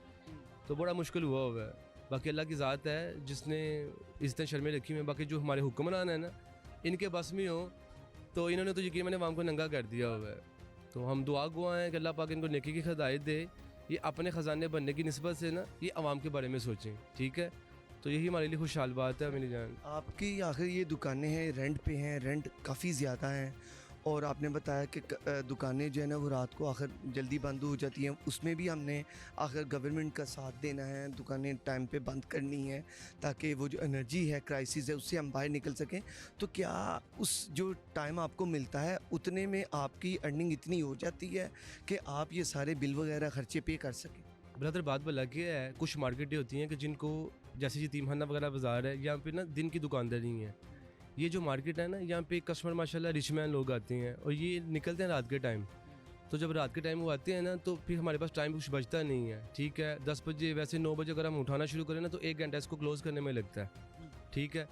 [SPEAKER 6] तो बड़ा मुश्किल हुआ हुआ है। बाकी अल्लाह की ज़ात है जिसने इज़्ज़तें शर्में रखी हुई हैं। बाकी जो हमारे हुक्मरान हैं ना, इनके बस में हो तो इन्होंने तो यकीन मैंने आवाम को नंगा कर दिया हुआ है। तो हम दुआ गुआ हैं कि अल्लाह पाक इनको नेकी की हिदायत दे, ये अपने ख़जाने बनने की निस्बत से ना ये आवाम के बारे में सोचें। ठीक है, तो यही हमारे लिए खुशहाल बात है मेरी जान।
[SPEAKER 1] आपकी आखिर ये दुकानें हैं रेंट पे हैं, रेंट काफ़ी ज़्यादा हैं, और आपने बताया कि दुकानें जो है ना वो रात को आखिर जल्दी बंद हो जाती हैं। उसमें भी हमने आखिर गवर्नमेंट का साथ देना है, दुकानें टाइम पे बंद करनी है ताकि वो जो एनर्जी है, क्राइसिस है, उससे हम बाहर निकल सकें। तो क्या उस जो टाइम आपको मिलता है उतने में आपकी अर्निंग इतनी हो जाती है कि आप ये सारे बिल वगैरह खर्चे पे कर सकें?
[SPEAKER 6] ब्रदर बात भला क्या है, कुछ मार्केटें होती हैं कि जिनको, जैसे यतीमखाना वगैरह बाज़ार है, यहाँ पे ना दिन की दुकानदारी है। ये जो मार्केट है ना, यहाँ पे कस्टमर माशाल्लाह रिच मैन लोग आते हैं और ये निकलते हैं रात के टाइम। तो जब रात के टाइम वो आते हैं ना, तो फिर हमारे पास टाइम कुछ बचता नहीं है। ठीक है, 10 बजे वैसे 9 बजे अगर हम उठाना शुरू करें ना, तो 1 घंटा इसको क्लोज़ करने में लगता है। ठीक है,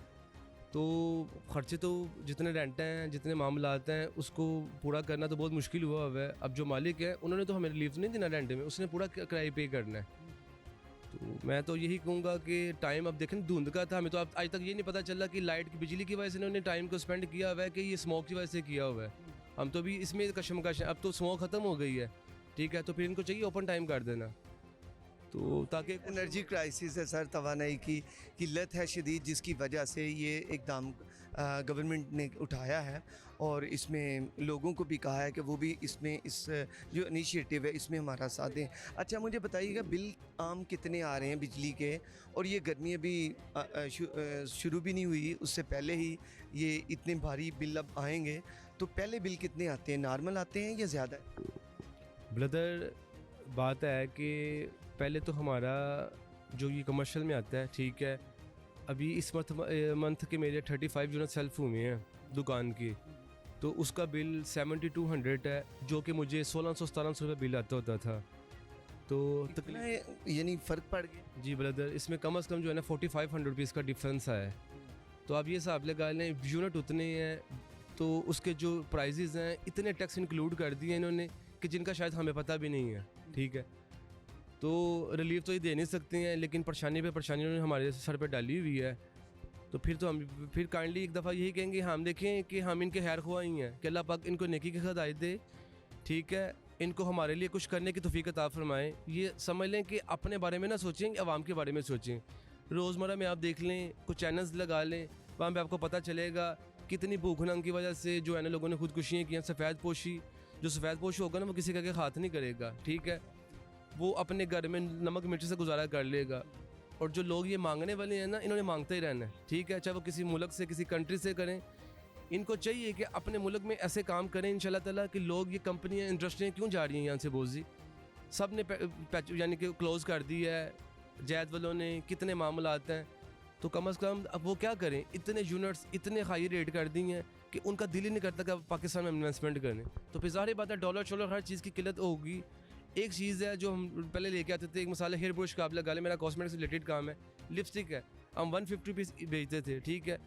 [SPEAKER 6] तो ख़र्चे तो जितने रेंट हैं, जितने मामलात हैं, उसको पूरा करना तो बहुत मुश्किल हुआ हुआ है। अब जो मालिक है उन्होंने तो हमें रिलीफ नहीं देना रेंट में, उसने पूरा किराया पे करना है। तो मैं तो यही कहूँगा कि टाइम, अब देखें धुंध का था, हमें तो अब आज तक ये नहीं पता चला कि लाइट की, बिजली की वजह से इन्होंने टाइम को स्पेंड किया हुआ है कि ये स्मोक की वजह से किया हुआ है। हम तो भी इसमें कशमकश है। अब तो स्मोक ख़त्म हो गई है। ठीक है, तो फिर इनको चाहिए ओपन टाइम कर देना, तो ताकि
[SPEAKER 1] एनर्जी क्राइसिस है सर, तवानाई की किल्लत है शदीद, जिसकी वजह से ये एकदम गवर्नमेंट ने उठाया है और इसमें लोगों को भी कहा है कि वो भी इसमें इस जो इनिशिएटिव है इसमें हमारा साथ दें। अच्छा मुझे बताइएगा, बिल आम कितने आ रहे हैं बिजली के? और ये गर्मी अभी शुरू भी नहीं हुई, उससे पहले ही ये इतने भारी बिल अब आएंगे, तो पहले बिल कितने आते हैं? नॉर्मल आते हैं या ज़्यादा?
[SPEAKER 6] ब्रदर बात है कि पहले तो हमारा जो ये कमर्शियल में आता है, ठीक है, अभी इस मंथ के मेरे 35 यूनिट सेल्फ हुए हैं दुकान की, तो उसका बिल 7200 है, जो कि मुझे 1600-1700 रुपये बिल आता होता था। तो तकरीबन
[SPEAKER 1] यानी फ़र्क पड़ गया।
[SPEAKER 6] जी ब्रदर, इसमें कम से कम जो है ना 4500 रुपीज़ का डिफरेंस है। तो आप ये हिसाब लगा लें, यूनिट उतने हैं तो उसके जो प्राइजेज़ हैं इतने टैक्स इंक्लूड कर दिए इन्होंने कि जिनका शायद हमें पता भी नहीं है। ठीक है, तो रिलीफ तो ये दे नहीं सकते हैं, लेकिन परेशानी पे परेशानी उन्होंने हमारे सर पे डाली हुई है। तो फिर तो हम फिर काइंडली एक दफ़ा यही कहेंगे, हम देखें कि हम इनके खैर ख्वाह ही हैं कि अल्लाह पाक इनको नेकी की हिदायत दे, ठीक है, इनको हमारे लिए कुछ करने की तौफीक अता फरमाएं। ये समझ लें कि अपने बारे में ना सोचें, आवाम के बारे में सोचें। रोज़मर्रा में आप देख लें, कुछ चैनल्स लगा लें, वहाँ पे आपको पता चलेगा कितनी भूख नंग की वजह से जो है ना लोगों ने खुदकुशियाँ की हैं। सफ़ेद पोशी, जो सफ़ेद पोश होगा ना वो किसी का के हाथ नहीं करेगा, ठीक है, वो अपने घर में नमक मिर्च से गुजारा कर लेगा। और जो लोग ये मांगने वाले हैं ना, इन्होंने मांगते ही रहना है, ठीक है, चाहे वो किसी मुल्क से किसी कंट्री से करें। इनको चाहिए कि अपने मुल्क में ऐसे काम करें इंशाल्लाह ताला कि लोग, ये कंपनियाँ इंडस्ट्रियाँ क्यों जा रही हैं यहाँ से बोझी, सब ने यानी कि क्लोज़ कर दी है, जैद वालों ने, कितने मामलात हैं। तो कम से कम अब वो क्या करें, इतने यूनिट्स इतने हाई रेट कर दी हैं कि उनका दिल ही नहीं करता कि अब पाकिस्तान में इन्वेस्टमेंट करें। तो फिर ज़ाहिर बात है डॉलर शॉलर हर चीज़ की किल्लत होगी। एक चीज़ है जो हम पहले लेके आते थे, एक मिसाल है हेयर ब्रश का आप लगा लें, मेरा कॉस्मेटिक्स से रिलेटेड काम है, लिपस्टिक है, हम 150 पीस बेचते थे, ठीक है,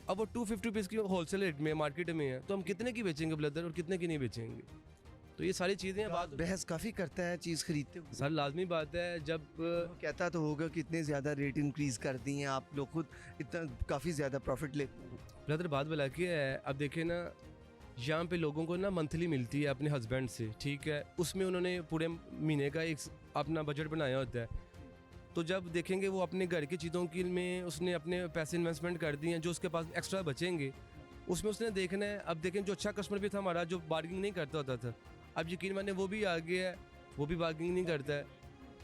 [SPEAKER 6] अब वो 250 पीस की होलसेल रेट में मार्केट में है, तो हम कितने की बेचेंगे ब्रदर और कितने की नहीं बेचेंगे। तो ये सारी चीज़ें हैं। बात
[SPEAKER 1] बहस काफ़ी करता है चीज़ खरीदते हुए।
[SPEAKER 6] सर लाजमी बात है, जब
[SPEAKER 1] वो कहता तो होगा कि इतने ज़्यादा रेट इंक्रीज़ कर दिए हैं, आप लोग खुद इतना काफ़ी ज़्यादा प्रॉफिट लेते हैं।
[SPEAKER 6] ब्रदर बात भला की है, अब देखें ना, यहाँ पे लोगों को ना मंथली मिलती है अपने हस्बैंड से, ठीक है, उसमें उन्होंने पूरे महीने का एक अपना बजट बनाया होता है। तो जब देखेंगे वो अपने घर की चीज़ों की में उसने अपने पैसे इन्वेस्टमेंट कर दिए हैं, जो उसके पास एक्स्ट्रा बचेंगे उसमें उसने देखना है। अब देखें जो अच्छा कस्टमर भी था हमारा, जो बार्गेनिंग नहीं करता होता था, अब यकीन माने वो भी आ गया है, वो भी बार्गेनिंग नहीं करता है,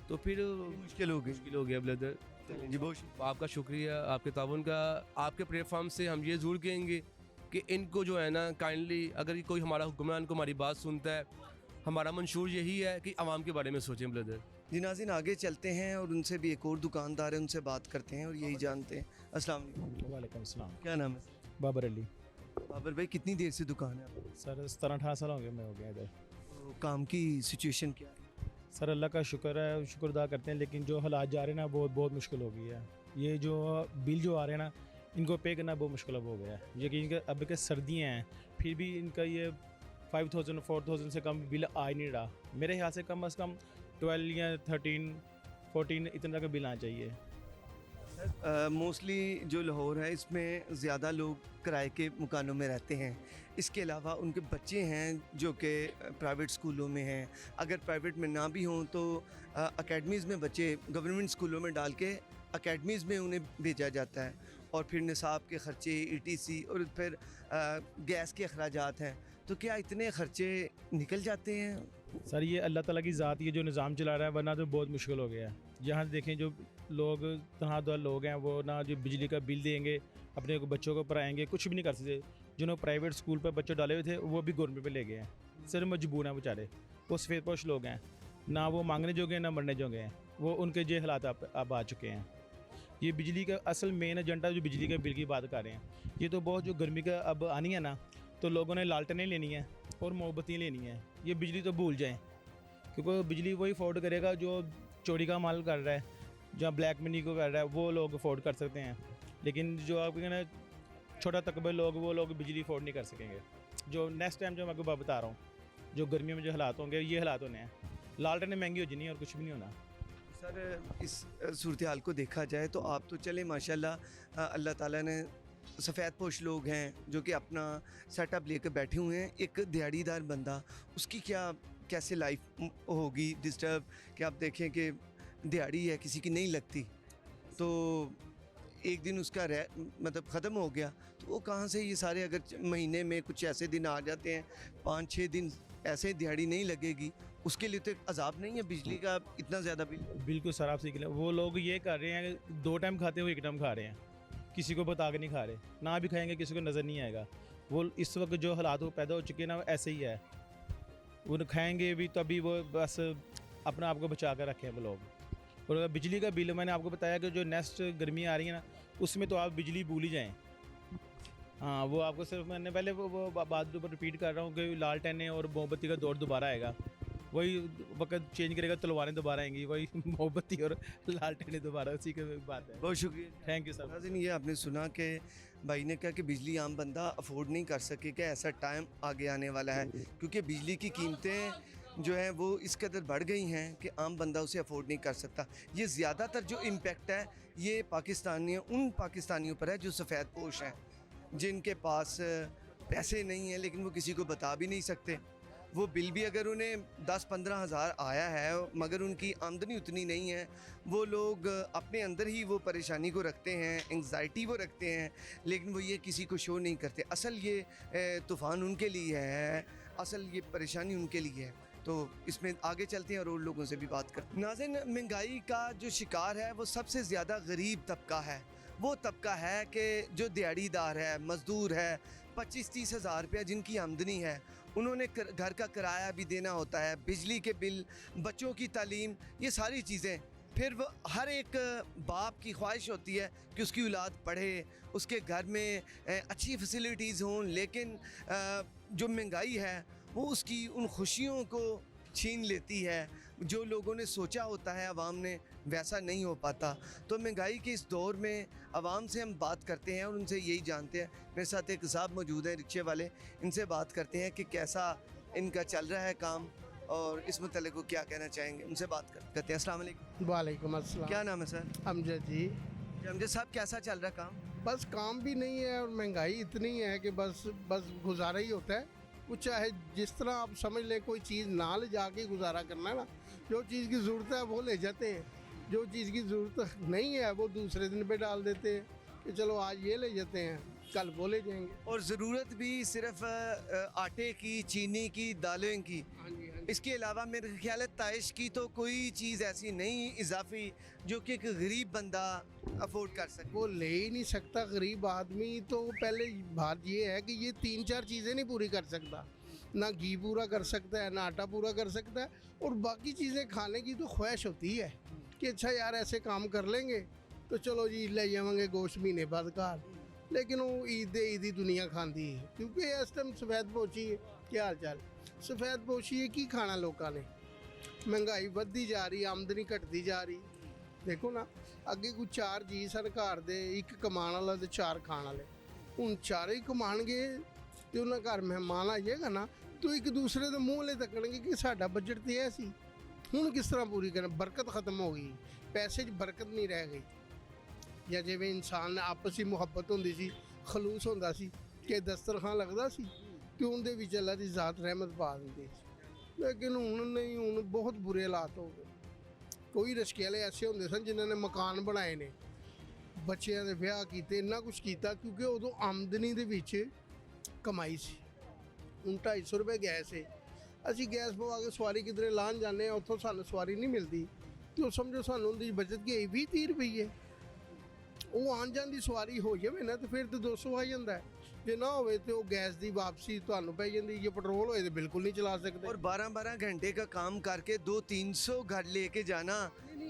[SPEAKER 6] तो फिर
[SPEAKER 1] मुश्किल हो
[SPEAKER 6] गया ब्रदर।
[SPEAKER 1] जी बहुत
[SPEAKER 6] आपका शुक्रिया, आपके ताउन का। आपके प्लेटफॉर्म से हम ये ज़रूर कहेंगे कि इनको जो है ना काइंडली, अगर कोई हमारा हुक्मरान को हमारी बात सुनता है, हमारा मंशूर यही है कि आवाम के बारे में सोचें ब्रदर।
[SPEAKER 1] जी नाज़रीन, आगे चलते हैं और उनसे भी एक और दुकानदार है, उनसे बात करते हैं और यही जानते हैं। अस्सलाम वालेकुम।
[SPEAKER 7] वालेकुम अस्सलाम।
[SPEAKER 1] क्या नाम है?
[SPEAKER 7] बाबर अली।
[SPEAKER 1] बाबर भाई, कितनी देर से दुकान है आपकी?
[SPEAKER 7] सर 17-18 साल हो गए मैं हो गया इधर।
[SPEAKER 1] तो काम की सिचुएशन क्या है?
[SPEAKER 7] सर अल्लाह का शुक्र है, शुक्र अदा करते हैं, लेकिन जो हालात जा रहे हैं ना वो बहुत मुश्किल हो गई है। ये जो बिल जो आ रहे हैं ना, इनको पे करना बहुत मुश्किल अब हो गया है। यकीन कर अब के सर्दियाँ हैं, फिर भी इनका ये 5000-4000 से कम बिल आ ही नहीं रहा। मेरे ख्याल से कम 12 या 13-14 इतना का बिल आना चाहिए।
[SPEAKER 1] मोस्टली जो लाहौर है इसमें ज़्यादा लोग किराए के मकानों में रहते हैं। इसके अलावा उनके बच्चे हैं जो कि प्राइवेट स्कूलों में हैं। अगर प्राइवेट में ना भी हों तो अकेडमीज़ में बच्चे गवर्नमेंट स्कूलों में डाल के अकेडमीज़ में उन्हें भेजा जाता है, और फिर निसाब के ख़र्चे, ETC और फिर गैस के अखराजात हैं। तो क्या इतने ख़र्चे निकल जाते हैं?
[SPEAKER 7] सर ये अल्लाह ताला की ज़ात, ये जो निज़ाम चला रहा है, वरना तो बहुत मुश्किल हो गया है। यहाँ देखें जो लोग तनहा लोग हैं, वो ना जो बिजली का बिल देंगे, अपने को बच्चों को पढ़ाएंगे, कुछ भी नहीं कर सकते। जिन्होंने प्राइवेट स्कूल पर बच्चे डाले हुए थे वो भी गवर्नमेंट पे ले गए हैं, सिर्फ मजबूर हैं बेचारे। वो सफ़ेद पोश लोग हैं, ना वो मांगने जोगे ना मरने जोगे हैं, वो उनके जे हालात अब आ चुके हैं। ये बिजली का असल मेन एजेंडा जो बिजली के बिल की बात कर रहे हैं, ये तो बहुत जो गर्मी का अब आनी है ना, तो लोगों ने लालटेनें लेनी है और मोमबत्तियाँ लेनी है। ये बिजली तो भूल जाएं, क्योंकि बिजली वही अफोर्ड करेगा जो चोरी का माल कर रहा है, जहाँ ब्लैक मनी को कर रहा है, वो लोग अफोर्ड कर सकते हैं। लेकिन जो आप कहना छोटा तकबे लोग, वो लोग बिजली अफोर्ड नहीं कर सकेंगे। जो नेक्स्ट टाइम जो मैं आपको बता रहा हूँ, जो गर्मियों में जो हालात होंगे, ये हालात होने हैं। लालटेनें महंगी हो जानी और कुछ भी नहीं होना।
[SPEAKER 1] सर इस सूरत हाल को देखा जाए तो आप तो चले माशाल्लाह, अल्लाह ताला ने सफ़ेद पोश लोग हैं जो कि अपना सेटअप लेकर बैठे हुए हैं। एक दिहाड़ीदार बंदा, उसकी कैसे लाइफ होगी डिस्टर्ब, कि आप देखें कि दिहाड़ी है किसी की नहीं लगती, तो एक दिन उसका मतलब ख़त्म हो गया, तो वो कहाँ से ये सारे, अगर महीने में कुछ ऐसे दिन आ जाते हैं 5-6 दिन ऐसे दिहाड़ी नहीं लगेगी, उसके लिए तो एक अजाब नहीं है बिजली का इतना ज़्यादा बिल?
[SPEAKER 7] बिल्कुल सर, आप सीख लें। वो लोग ये कर रहे हैं कि 2 टाइम खाते हुए 1 टाइम खा रहे हैं, किसी को बता के नहीं खा रहे, ना भी खाएंगे किसी को नज़र नहीं आएगा। वो इस वक्त जो हालात वो पैदा हो चुके हैं ना, ऐसे ही है। वो खाएंगे भी तभी वो बस अपना आप को बचा कर रखें वो लोग। और अगर बिजली का बिल, मैंने आपको बताया कि जो नेक्स्ट गर्मी आ रही है ना, उसमें तो आप बिजली भूल ही जाएँ। हाँ, वो आपको सिर्फ मैंने पहले वो बात ऊपर रिपीट कर रहा हूँ कि लालटेनें और मोमबत्ती का दौर दोबारा आएगा। वही वक्त चेंज करेगा, तलवारें दोबारा आएंगी, वही मोमबत्ती और लालटेनें दोबारा, उसी की बात है।
[SPEAKER 1] बहुत शुक्रिया।
[SPEAKER 7] Thank you sir.
[SPEAKER 1] नाज़रीन, ये आपने सुना कि भाई ने कहा कि बिजली आम बंदा अफोर्ड नहीं कर सकेगा, ऐसा टाइम आगे आने वाला है, क्योंकि बिजली की कीमतें जो है वो इस कदर बढ़ गई हैं कि आम बंदा उसे अफोर्ड नहीं कर सकता। ये ज़्यादातर जो इम्पेक्ट है ये उन पाकिस्तानियों पर है जो सफ़ेद पोश हैं, जिनके पास पैसे नहीं हैं लेकिन वो किसी को बता भी नहीं सकते। वो बिल भी अगर उन्हें 10-15 हज़ार आया है मगर उनकी आमदनी उतनी नहीं है, वो लोग अपने अंदर ही वो परेशानी को रखते हैं, एंग्जाइटी वो रखते हैं, लेकिन वो ये किसी को शो नहीं करते। असल ये तूफ़ान उनके लिए है, असल ये परेशानी उनके लिए है। तो इसमें आगे चलते हैं और और लोगों से भी बात करते हैं। नाज़रीन, महंगाई का जो शिकार है वो सबसे ज़्यादा गरीब तबका है। वो तबका है कि जो दिहाड़ीदार है, मज़दूर है, 25-30 हज़ार रुपया जिनकी आमदनी है, उन्होंने घर का किराया भी देना होता है, बिजली के बिल, बच्चों की तालीम, ये सारी चीज़ें। फिर वो हर एक बाप की ख्वाहिश होती है कि उसकी औलाद पढ़े, उसके घर में अच्छी फैसिलिटीज़ हों, लेकिन जो महंगाई है वो उसकी उन खुशियों को छीन लेती है। जो लोगों ने सोचा होता है आवाम ने, वैसा नहीं हो पाता। तो महंगाई के इस दौर में आवाम से हम बात करते हैं और उनसे यही जानते हैं। मेरे साथ एक साहब मौजूद हैं रिक्शे वाले, इनसे बात करते हैं कि कैसा इनका चल रहा है काम और इस मतलब को क्या कहना चाहेंगे। उनसे बात करते हैं। अस्सलाम वालेकुम।
[SPEAKER 5] वालेकुम अस्सलाम।
[SPEAKER 1] क्या नाम है सर?
[SPEAKER 5] अमजद जी।
[SPEAKER 1] अमजद साहब, कैसा चल रहा है काम?
[SPEAKER 5] बस काम भी नहीं है और महंगाई इतनी है कि बस गुजारा ही होता है। वो चाहे जिस तरह आप समझ लें, कोई चीज़ ना ले जाके गुजारा करना है ना, जो चीज़ की ज़रूरत है वो ले जाते हैं, जो चीज़ की ज़रूरत नहीं है वो दूसरे दिन पे डाल देते हैं कि चलो आज ये ले जाते हैं, कल वो ले जाएंगे।
[SPEAKER 1] और ज़रूरत भी सिर्फ आटे की, चीनी की, दालें की।
[SPEAKER 5] हाँ जी, हाँ जी।
[SPEAKER 1] इसके अलावा मेरे ख्याल है ताइश की तो कोई चीज़ ऐसी नहीं इजाफी जो कि एक गरीब बंदा अफोर्ड कर सके।
[SPEAKER 5] वो ले ही नहीं सकता गरीब आदमी। तो पहले बात ये है कि ये 3-4 चीज़ें नहीं पूरी कर सकता, ना घी पूरा कर सकता है, ना आटा पूरा कर सकता है, और बाकी चीज़ें खाने की तो ख्वाहिश होती है कि अच्छा यार ऐसे काम कर लेंगे तो चलो जी ले जाएंगे गोश्त महीने बाद घर। लेकिन वो ईदी दुनिया खाती है, क्योंकि इस टाइम सफ़ेद पोशी है। क्या हाल चाल? सफ़ेद पोशी है की खाना लोगों ने, महंगाई बढ़ती जा रही, आमदनी घटती जा रही। देखो ना, अगे कोई 4 जी सन घर दे, एक कमाने वाला ते 4 खाने वाले। हुण चारे ही कमाणगे ते उन्हां घर मेहमान आ जाएगा ना, तो एक दूसरे दे मूँह ले तकणगे कि साडा बजट ते ऐ सी, हुण किस तरह पूरी करें? बरकत खत्म हो गई, पैसे 'च बरकत नहीं रह गई। या जिवें इंसान आपसी मुहब्बत होंदी सी, खलूस होंदा सी कि दस्तरखान लगदा सी कि उनदे विच अल्लाह दी ज़ात रहमत पा दिंदी सी। लेकिन हुण नहीं, हुण बहुत बुरे हालात हो गए। कोई रिश्के वाले ऐसे होंदे सन जिन्हां ने मकान बनाए ने, बच्चों के ब्याह किए, इन्ना कुछ किया, क्योंकि उदों आमदनी दे विच कमाई सी। हुण 250 रुपए गैस है, असीं गैस पवा के सवारी किधरे लान जाने, उत्थों सानूं सवारी नहीं मिलती, तो समझो सानूं उनदी बचत गई 20-30 रुपये। वो आन जान दी सवारी हो जाए ना तो फिर तो 200 आ जाता है, जे ना होवे तो गैस की वापसी तुहानूं पै जांदी। जे पेट्रोल होए तो बिल्कुल नहीं चला सकते।
[SPEAKER 1] और 12-12 घंटे का काम करके 200-300 घर लेके जाना,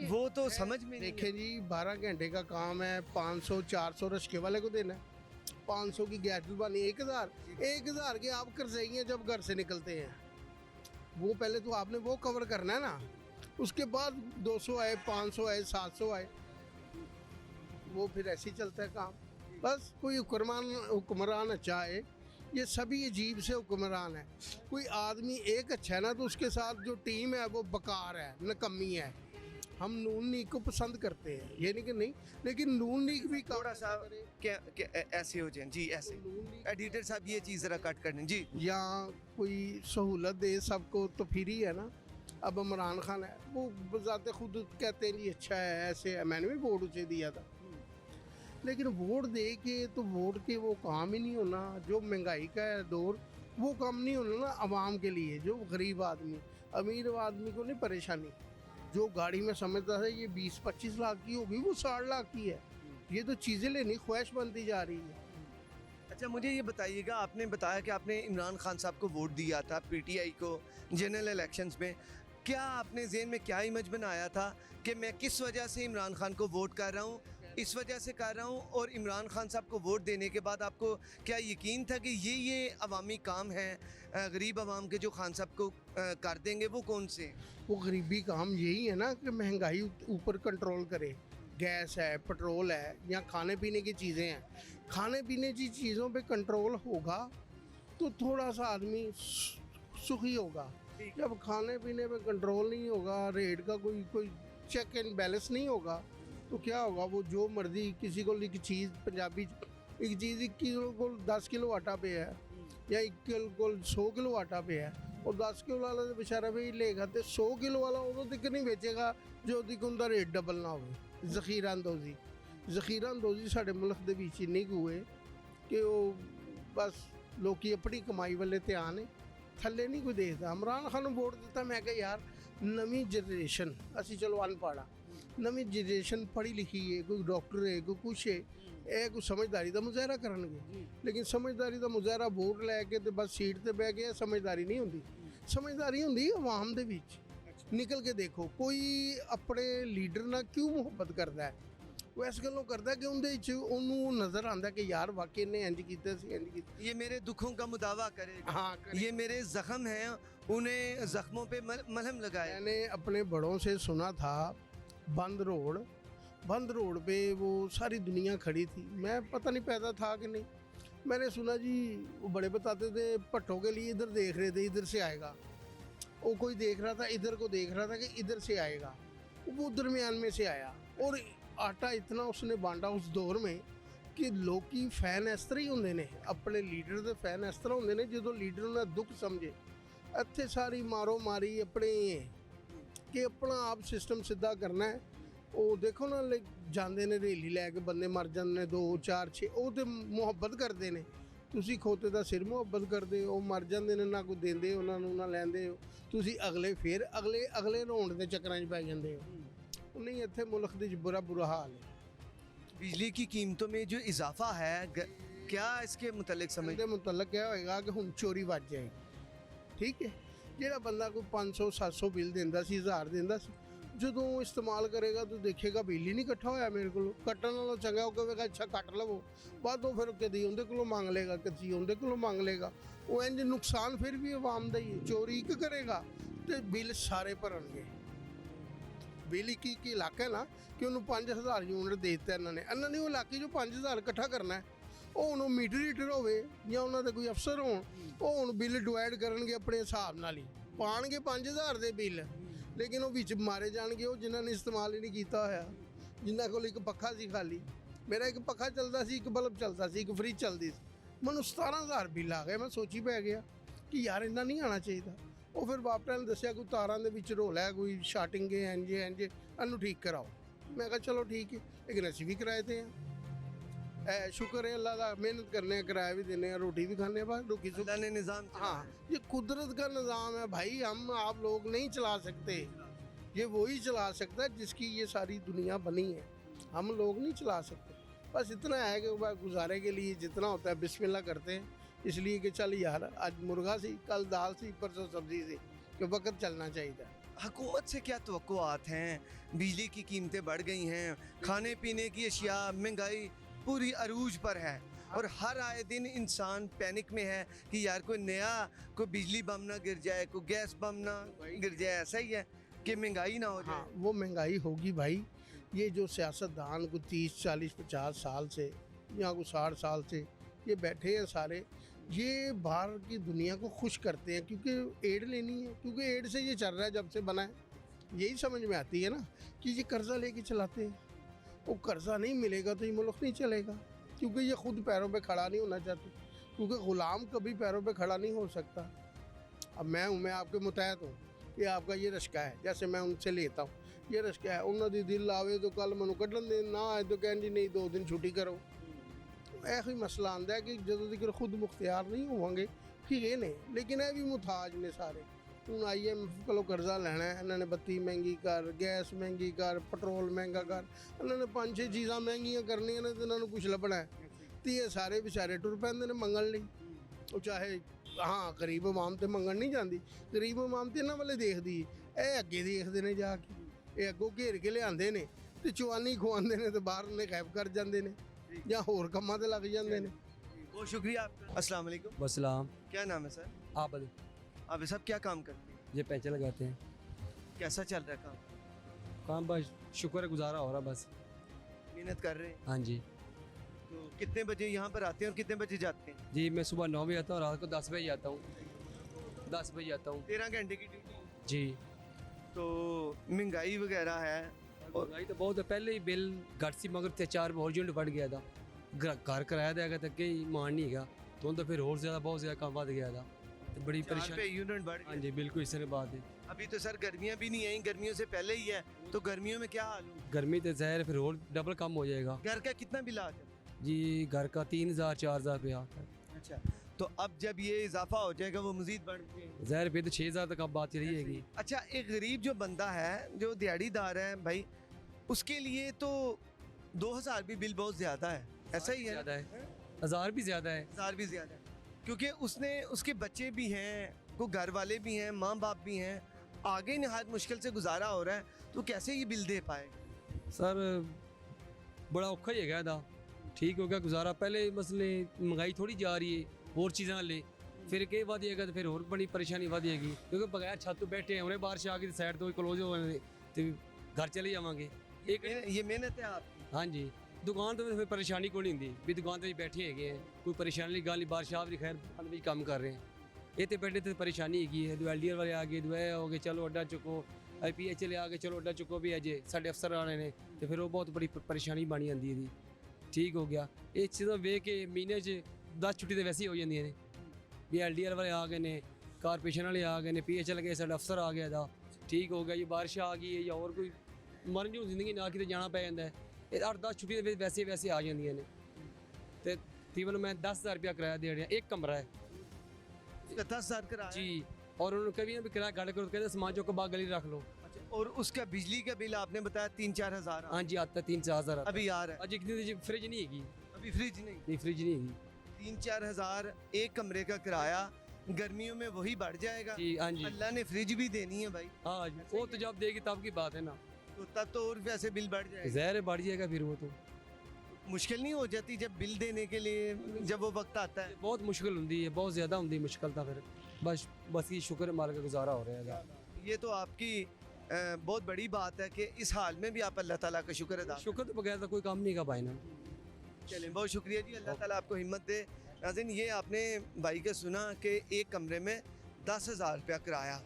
[SPEAKER 1] वो तो समझ में नहीं
[SPEAKER 5] देखें जी, 12 घंटे का काम है, 500-400 रिश्के वाले को देना है, 500 की गैस डलवानी, 1000 के आप कर्जई हैं जब घर से निकलते हैं। वो पहले तो आपने वो कवर करना है ना, उसके बाद 200 आए, 500 आए, 700 आए, वो फिर ऐसे ही चलता है काम। बस कोई हुक्मरान अच्छा है, ये सभी अजीब से हुक्मरान है। कोई आदमी एक अच्छा है ना, तो उसके साथ जो टीम है वो बेकार है, नकम्मी है। हम नून लीग को पसंद करते हैं, ये नहीं कि नहीं, लेकिन नून लीग भी
[SPEAKER 1] थोड़ा सा क्या ऐसे हो जाए जी, ऐसे एडिटर साहब ये चीज़ ज़रा कट कर दें जी।
[SPEAKER 5] या कोई सहूलत दे सबको, तो फिर ही है ना। अब इमरान खान है, वो बजाते खुद कहते हैं जी अच्छा है, ऐसे है, मैंने भी वोट उसे दिया था, लेकिन वोट दे के तो वोट के वो काम ही नहीं होना। जो महंगाई का है दौर, वो काम नहीं होना ना आवाम के लिए। जो गरीब आदमी, अमीर आदमी को नहीं परेशानी, जो गाड़ी में समझता है ये 20-25 लाख की होगी, वो 60 लाख की है। ये तो चीज़ें लेनी ख्वाहिश बनती जा रही है।
[SPEAKER 1] अच्छा, मुझे ये बताइएगा, आपने बताया कि आपने इमरान खान साहब को वोट दिया था पीटीआई को जनरल इलेक्शंस में। क्या आपने ज़हन में क्या इमेज बनाया था कि मैं किस वजह से इमरान खान को वोट कर रहा हूँ, इस वजह से कर रहा हूँ? और इमरान खान साहब को वोट देने के बाद आपको क्या यकीन था कि ये अवामी काम है गरीब आवाम के जो खान साहब को कर देंगे? वो कौन से?
[SPEAKER 5] वो गरीबी काम यही है ना कि महंगाई ऊपर कंट्रोल करे। गैस है, पेट्रोल है, या खाने पीने की चीज़ें हैं, खाने पीने की चीज़ों पे कंट्रोल होगा तो थोड़ा सा आदमी सुखी होगा। जब खाने पीने पे कंट्रोल नहीं होगा, रेट का कोई चेक एंड बैलेंस नहीं होगा, तो क्या होगा? वो जो मर्जी किसी को एक चीज़ पंजाबी एक चीज़ 1 किलो को 10 किलो आटा पे है या 1 किलो को 100 किलो आटा पे है, और 10 किलो वाला तो बेचारा भी लेगा, तो 100 किलो वाला उदों तक नहीं बेचेगा जो उनका रेट डबल ना हो। ਜ਼ਖੀਰਾ ਅੰਦੋਜ਼ੀ ਸਾਡੇ ਮੁਲਕ ਦੇ ਵਿੱਚ ਇੰਨੀ ਕੁ ਹੋਏ ਕਿ ਉਹ ਬਸ ਲੋਕੀ ਆਪਣੀ ਕਮਾਈ ਵੱਲੇ ਧਿਆਨ ਹੈ, ਥੱਲੇ ਨਹੀਂ ਕੋਈ ਦੇਖਦਾ। ਇਮਰਾਨ ਖਾਨ ਨੂੰ ਵੋਟ ਦਿੱਤਾ, ਮੈਂ ਕਿਹਾ ਯਾਰ ਨਵੀਂ ਜਨਰੇਸ਼ਨ, ਅਸੀਂ ਚਲੋ ਅਨਪੜ੍ਹ, ਨਵੀਂ ਜਨਰੇਸ਼ਨ ਪੜ੍ਹੀ ਲਿਖੀ ਹੈ, ਕੋਈ ਡਾਕਟਰ ਹੈ, ਕੋਈ ਕੁਛ ਹੈ, ਇਹ ਕੋਈ ਸਮਝਦਾਰੀ ਦਾ ਮੁਜ਼ਾਹਰਾ ਕਰਨਗੇ। ਲੇਕਿਨ ਸਮਝਦਾਰੀ ਦਾ ਮੁਜ਼ਾਹਰਾ ਵੋਟ ਲੈ ਕੇ ਤੇ ਬਸ ਸੀਟ ਤੇ ਬਹਿ ਗਿਆ, ਸਮਝਦਾਰੀ ਨਹੀਂ ਹੁੰਦੀ। ਸਮਝਦਾਰੀ ਹੁੰਦੀ ਆਵਾਮ ਦੇ ਵਿੱਚ ਨਿਕਲ ਕੇ ਦੇਖੋ, ਕੋਈ ਆਪਣੇ ਲੀਡਰ ਨਾਲ ਕਿਉਂ ਮੁਹੱਬਤ ਕਰਦਾ ਹੈ? ਉਹ ਇਸ ਗੱਲੋਂ ਕਰਦਾ ਕਿ ਉਹਦੇ ਵਿੱਚ ਉਹਨੂੰ ਨਜ਼ਰ ਆਉਂਦਾ ਕਿ ਯਾਰ ਵਾਕਈ ਨੇ ਇੰਜ ਕੀਤਾ ਸੀ, ਇੰਜ ਕੀਤਾ।
[SPEAKER 1] ये मेरे दुखों का मुदावा करेगा,
[SPEAKER 5] हाँ,
[SPEAKER 1] ये मेरे जख्म हैं, उन्हें जख्मों पे मलहम लगाए।
[SPEAKER 5] मैंने अपने बड़ों से सुना था बंद रोड पे वो सारी दुनिया खड़ी थी, मैं पता नहीं पैदा था कि नहीं, मैंने सुना जी वो बड़े बताते थे भट्टों के लिए इधर देख रहे थे, इधर से आएगा। वो कोई देख रहा था इधर को, देख रहा था कि इधर से आएगा, वो दरमियान में से आया। और आटा इतना उसने बांटा उस दौर में कि लोग फैन इस तरह ही होंगे ने, अपने लीडर के फैन इस तरह होंगे ने, जो लीडर ने दुख समझे इत्थे सारी मारो मारी अपने कि अपना आप सिस्टम सीधा करना है। वो देखो ना जाते ने रैली लैके बंदे मर जाते ने 2 4 6, वो तो मुहब्बत करते हैं। तुसी खोते का सिर मुहब्बत करते हो, मर जाते हैं, ना कोई देंदे उन्होंने ना लैंदे हो, तुसी अगले फिर अगले रोण के चक्कर च पै जाते हो। नहीं, इत्थे मुल्क दी बुरा हाल है।
[SPEAKER 1] बिजली की कीमतों में जो इजाफा है, क्या इसके मुतल्लिक समझ?
[SPEAKER 5] ਇਹਦੇ ਮੁਤਲਕ ਇਹ ਹੋਏਗਾ ਕਿ ਹੁਣ ਚੋਰੀ ਵੱਜ ਜਾਏਗੀ। ਠੀਕ ਹੈ, ਜਿਹੜਾ ਬੰਦਾ ਕੋਈ 500 700 ਬਿੱਲ ਦਿੰਦਾ ਸੀ, 1000 ਦਿੰਦਾ ਸੀ, ਜਦੋਂ ਇਸਤੇਮਾਲ ਕਰੇਗਾ ਤਾਂ ਦੇਖੇਗਾ ਬਿੱਲ ਹੀ ਨਹੀਂ ਇਕੱਠਾ ਹੋਇਆ ਮੇਰੇ ਕੋਲ। ਕੱਟਣ ਨਾਲੋਂ ਚੰਗਾ ਉਹ ਕਹੇਗਾ ਅੱਛਾ ਕੱਟ ਲਵੋ, ਬਾਅਦੋਂ ਫਿਰ ਕਦੀ ਉਹਦੇ ਕੋਲੋਂ ਮੰਗ ਲੇਗਾ, ਕਦੀ ਉਹਦੇ ਕੋਲੋਂ ਮੰਗ ਲੇਗਾ। ਉਹ ਇੰਜ ਨੁਕਸਾਨ ਫਿਰ ਵੀ ਆਵਾਮ ਦਾ ਹੀ ਹੈ। ਚੋਰੀ ਇੱਕ ਕਰੇਗਾ ਤੇ ਬਿੱਲ ਸਾਰੇ ਭਰਨਗੇ। ਬਿੱਲ ਇੱਕ ਇਲਾਕਾ ਨਾ ਕਿ ਉਹਨੂੰ 5000 ਯੂਨਿਟ ਦੇ ਦਿੱਤਾ ਇਹਨਾਂ ਨੇ ਉਹ ਇਲਾਕੇ 'ਚੋਂ 5000 ਇਕੱਠਾ ਕਰਨਾ। ਉਹ ਹੁਣ ਮੀਟਰ ਰੀਡਰ ਹੋਵੇ ਜਾਂ ਉਹਨਾਂ ਦੇ ਕੋਈ ਅਫਸਰ ਹੋਣ, ਉਹ ਹੁਣ ਬਿੱਲ ਡਿਵਾਈਡ ਕਰਨਗੇ ਆਪਣੇ ਹਿਸਾਬ ਨਾਲ ਹੀ, ਪਾਣਗੇ 5000 ਦੇ ਬਿੱਲ, ਲੇਕਿਨ ਉਹ ਵਿੱਚ ਮਾਰੇ ਜਾਣਗੇ ਉਹ ਜਿਨ੍ਹਾਂ ਨੇ ਇਸਤੇਮਾਲ ਹੀ ਨਹੀਂ ਕੀਤਾ ਹੋਇਆ, ਜਿਨ੍ਹਾਂ ਕੋਲ ਇੱਕ ਪੱਖਾ ਸੀ ਖਾਲੀ। ਮੇਰਾ ਇੱਕ ਪੱਖਾ ਚੱਲਦਾ ਸੀ, ਇੱਕ ਬਲਬ ਚੱਲਦਾ ਸੀ, ਇੱਕ ਫਰਿੱਜ ਚੱਲਦੀ ਸੀ, ਮੈਨੂੰ 17000 ਬਿੱਲ ਆ ਗਿਆ। ਮੈਂ ਸੋਚੀ ਪੈ ਗਿਆ ਕਿ ਯਾਰ ਇੰਨਾ ਨਹੀਂ ਆਉਣਾ ਚਾਹੀਦਾ। ਉਹ ਫਿਰ ਬਾਪਟਾ ਨੇ ਦੱਸਿਆ ਕੋਈ ਤਾਰਾਂ ਦੇ ਵਿੱਚ ਰੋਲ ਹੈ, ਕੋਈ ਸ਼ਾਰਟਿੰਗ ਹੈ, ਇੰਜ ਇਹਨੂੰ ਠੀਕ ਕਰਾਓ। ਮੈਂ ਕਿਹਾ ਚਲੋ ਠੀਕ ਹੈ, ਲੇਕਿਨ ਅਸੀਂ ਵੀ ਕਿਰਾਏ ਤੇ ਹਾਂ। शुक्र है अल्लाह का, मेहनत करने किराया भी देने हैं, रोटी भी खाने बस रुकी
[SPEAKER 1] अल्लाह ने निज़ाम चलाया
[SPEAKER 5] हाँ, ये कुदरत का निज़ाम है भाई, हम आप लोग नहीं चला सकते, ये वही चला सकता है जिसकी ये सारी दुनिया बनी है, हम लोग नहीं चला सकते। बस इतना है कि वह गुजारे के लिए जितना होता है बिस्मिल्लाह करते हैं, इसलिए कि चल यार आज मुर्गा सी, कल दाल सी, परसों सब्जी सी, कि वक्त चलना चाहिए।
[SPEAKER 1] हुकूमत से क्या तवक्कुआत हैं? बिजली की कीमतें बढ़ गई हैं, खाने पीने की अशिया, महंगाई पूरी अरूज पर है, और हर आए दिन इंसान पैनिक में है कि यार कोई नया कोई बिजली बम ना गिर जाए, कोई गैस बम ना गिर जाए। ऐसा ही है कि महंगाई ना हो जाए।
[SPEAKER 5] हाँ, वो महंगाई होगी भाई। ये जो सियासतदान को 30 40 50 साल से या को 60 साल से ये बैठे हैं सारे, ये बाहर की दुनिया को खुश करते हैं क्योंकि एड लेनी है, क्योंकि एड से ये चल रहा है जब से बना है। यही समझ में आती है ना कि ये कर्जा लेके चलाते हैं। वो कर्जा नहीं मिलेगा तो ये मुल्क नहीं चलेगा, क्योंकि ये खुद पैरों पे खड़ा नहीं होना चाहते, क्योंकि ग़ुलाम कभी पैरों पे खड़ा नहीं हो सकता। अब मैं आपके मुतहत हूँ कि आपका ये रश्का है, जैसे मैं उनसे लेता हूँ, ये रश्का है, उन्होंने दिल आवे तो कल मैं कढ़न दे, ना आए तो कहें जी नहीं 2 दिन छुट्टी करो। ऐसा ही मसला आंदा है कि जो तक खुद मुख्तियार नहीं होंगे ठीक है ने, लेकिन ये भी मुताज ने सारे। हूँ IMF को कर्जा लेना है, इन्होंने बत्ती महंगी कर, गैस महंगी कर, पेट्रोल महंगा कर, इन्होंने 5-6 चीज़ा महंगियाँ करनियां ने, तो इन्होंने कुछ लभना है, तो ये सारे बेचारे टुर पैंदे ने मंगण लई। वो चाहे हाँ गरीब आवाम तो मंगण नहीं जाती, गरीब आवाम तो इन्होंने वाले देखती है, ये अगे देखते हैं जाके, ये अगों घेर के लियाते हैं तो चवानी खुआते हैं तो बाहर ने गायब कर जाते हैं या होर कामां ते लग जाते हैं।
[SPEAKER 1] बहुत शुक्रिया आपका। अस्सलाम वालेकुम।
[SPEAKER 8] वसलाम।
[SPEAKER 1] क्या नाम है सर?
[SPEAKER 8] आबद।
[SPEAKER 1] आप सब क्या काम करते हैं?
[SPEAKER 8] ये पैंचर लगाते हैं।
[SPEAKER 1] कैसा चल रहा है काम?
[SPEAKER 8] काम बस शुक्र है, गुजारा हो रहा बस।
[SPEAKER 1] मेहनत कर रहे हैं?
[SPEAKER 8] हाँ जी।
[SPEAKER 1] तो कितने बजे यहाँ पर आते हैं और कितने बजे जाते हैं?
[SPEAKER 8] जी मैं सुबह 9 बजे आता हूँ, रात को 10 बजे आता हूँ। 10 बजे आता हूँ
[SPEAKER 1] 13 घंटे की ड्यूटी,
[SPEAKER 8] जी।
[SPEAKER 1] तो महंगाई वगैरह है।
[SPEAKER 8] और महंगाई तो बहुत है, पहले ही बिल घट सी मगर ते 4 और यूनिट बढ़ गया था। घर किराया देगा तो कई मान नहीं गया, तो फिर और ज़्यादा बहुत ज़्यादा काम बढ़ गया था, तो बड़ी
[SPEAKER 1] 4
[SPEAKER 8] परेशानी।
[SPEAKER 1] पे यूनिट बढ़
[SPEAKER 8] हाँ
[SPEAKER 1] गया।
[SPEAKER 8] जी बिल्कुल इस तरह बात है।
[SPEAKER 1] अभी तो सर गर्मियां भी नहीं आई, गर्मियों से पहले ही है, तो गर्मियों में क्या हाल होगा?
[SPEAKER 8] गर्मी तो ज़ाहिर है फिर और डबल कम हो जाएगा
[SPEAKER 1] घर का कितना बिल आ जाता
[SPEAKER 8] जी। घर का 3000 4000 रुपया आता है,
[SPEAKER 1] है? अच्छा, तो अब जब ये इजाफा हो जाएगा वो मजीद बढ़ जाएगा।
[SPEAKER 8] ज़ाहिर फिर तो 6000 तक अब बात चली जाएगी।
[SPEAKER 1] अच्छा, एक गरीब जो बंदा है, जो दिहाड़ीदार है भाई, उसके लिए तो 2000 भी बिल बहुत ज़्यादा है, ऐसा ही है?
[SPEAKER 8] ज़्यादा है, 1000 भी ज़्यादा है।
[SPEAKER 1] 1000 भी ज़्यादा है, क्योंकि उसके बच्चे भी हैं, को घर वाले भी हैं, माँ बाप भी हैं, आगे नहायत मुश्किल से गुजारा हो रहा है, तो कैसे ये बिल दे पाए?
[SPEAKER 8] सर बड़ा औखा ही है था, ठीक हो गया गुजारा। पहले मसले महंगाई थोड़ी जा रही है, और चीज़ां ले फिर के बढ़ेगा तो फिर और बड़ी परेशानी बढ़ेगी, क्योंकि बगैर छत तो बैठे हैं, उन्हें बारिश आ गई साइड तो क्लोज हो गए तो घर चले जावांगे। एक
[SPEAKER 1] ये मेहनत है आपकी।
[SPEAKER 8] हाँ जी, दुकान तो फिर परेशानी कोई नहीं होंगी भी, दुकान तो बैठे है, कोई परेशानी गल नहीं, बारिश आप खैर भी काम कर रहे हैं। ये तो बैठे तो परेशानी हैगी है, एलडीआर वाले आ गए, दुआ हो गए, चलो अड्डा चुको, IPH वाले आ गए, चलो अड्डा चुको भी अजे साढ़े अफसर आने ने, तो फिर वो बहुत बड़ी परेशानी बनी आती है। ठीक हो गया, ये चीज़ां वेख के महीने 10 छुट्टी तो वैसे ही हो जाती ने भी, LDR वाले आ गए ने, कारपोरेशन वाले आ गए ने, PH चल गए, साढ़ा अफसर आ गया था, ठीक हो गया। ये बारिश आ गई है या और कोई मरन जो जिंदगी ना कि जाना पै जाता है, ये 8-10 छुट्टी वैसे वैसे आ जाती ने। तो तकरीबन मैं 10,000 रुपया किराया दे रहा, एक कमरा है
[SPEAKER 1] 10,000 किराया
[SPEAKER 8] जी। और उन्होंने कभी ना भी किराया गाड़ी करो, कहते समाजों को बाग गली रख लो।
[SPEAKER 1] अच्छा, और उसका बिजली का बिल आपने बताया 3-4 हज़ार
[SPEAKER 8] हाँ जी आता है 3-4 हज़ार
[SPEAKER 1] अभी आ रहा है?
[SPEAKER 8] आज एक दिन फ्रिज नहीं हैगी,
[SPEAKER 1] अभी फ्रिज नहीं,
[SPEAKER 8] नहीं फ्रिज नहीं हैगी
[SPEAKER 1] 3-4 हज़ार एक कमरे का किराया, गर्मियों में वही बढ़ जाएगा।
[SPEAKER 8] जी। हाँ जी
[SPEAKER 1] अल्लाह ने फ्रिज भी देनी है भाई,
[SPEAKER 8] हाँ जी, वो तो जब देगी तब की बात है ना,
[SPEAKER 1] तो तब तो और वैसे बिल बढ़ जाएगा।
[SPEAKER 8] ज़हर बढ़ जाएगा फिर वो तो
[SPEAKER 1] मुश्किल नहीं हो जाती जब बिल देने के लिए, जब वो वक्त आता है?
[SPEAKER 8] बहुत मुश्किल होती है, बहुत ज़्यादा होती है मुश्किल था। फिर बस ये शुक्र माल का गुजारा हो रहा है।
[SPEAKER 1] ये तो आपकी बहुत बड़ी बात है कि इस हाल में भी आप अल्लाह ताला का शुक्र अदा।
[SPEAKER 8] शुक्र तो बगैर तो कोई काम नहीं का भाई ना।
[SPEAKER 1] चलें, बहुत शुक्रिया जी, अल्लाह ताला आपको हिम्मत दे। नाज़रीन, ये आपने भाई का सुना कि एक कमरे में 10,000 रुपया किराया,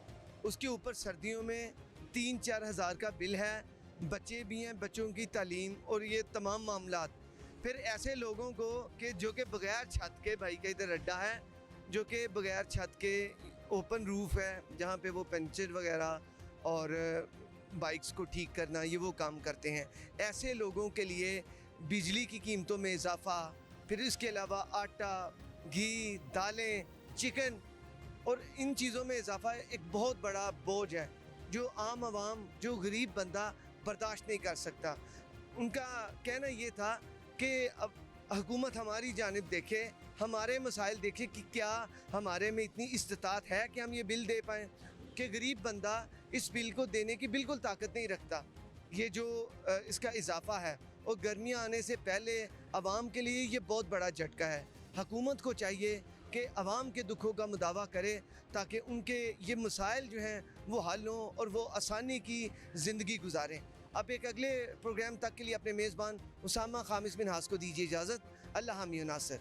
[SPEAKER 1] उसके ऊपर सर्दियों में 3-4 हज़ार का बिल है, बच्चे भी हैं, बच्चों की तालीम और ये तमाम मामलात। फिर ऐसे लोगों को कि जो कि बगैर छत के, भाई का इधर अड्डा है जो कि बगैर छत के ओपन रूफ़ है, जहाँ पे वो पंचर वगैरह और बाइक्स को ठीक करना, ये वो काम करते हैं। ऐसे लोगों के लिए बिजली की कीमतों में इजाफा, फिर इसके अलावा आटा, घी, दालें, चिकन और इन चीज़ों में इजाफा एक बहुत बड़ा बोझ है जो आम आवाम, जो गरीब बंदा बर्दाश्त नहीं कर सकता। उनका कहना ये था कि अब हुकूमत हमारी जानिब देखे, हमारे मसाइल देखे कि क्या हमारे में इतनी इस्तात है कि हम ये बिल दे पाएँ, कि गरीब बंदा इस बिल को देने की बिल्कुल ताकत नहीं रखता। ये जो इसका इजाफा है, और गर्मियाँ आने से पहले आवाम के लिए ये बहुत बड़ा झटका है। हुकूमत को चाहिए कि आवाम के दुखों का मुदावा करे ताकि उनके ये मसाइल जो हैं वो हल हों और वो आसानी की ज़िंदगी गुजारें। अब एक अगले प्रोग्राम तक के लिए अपने मेज़बान उसामा खामिस मिनहास को दीजिए इजाज़त। अल्लाह हामी नासिर।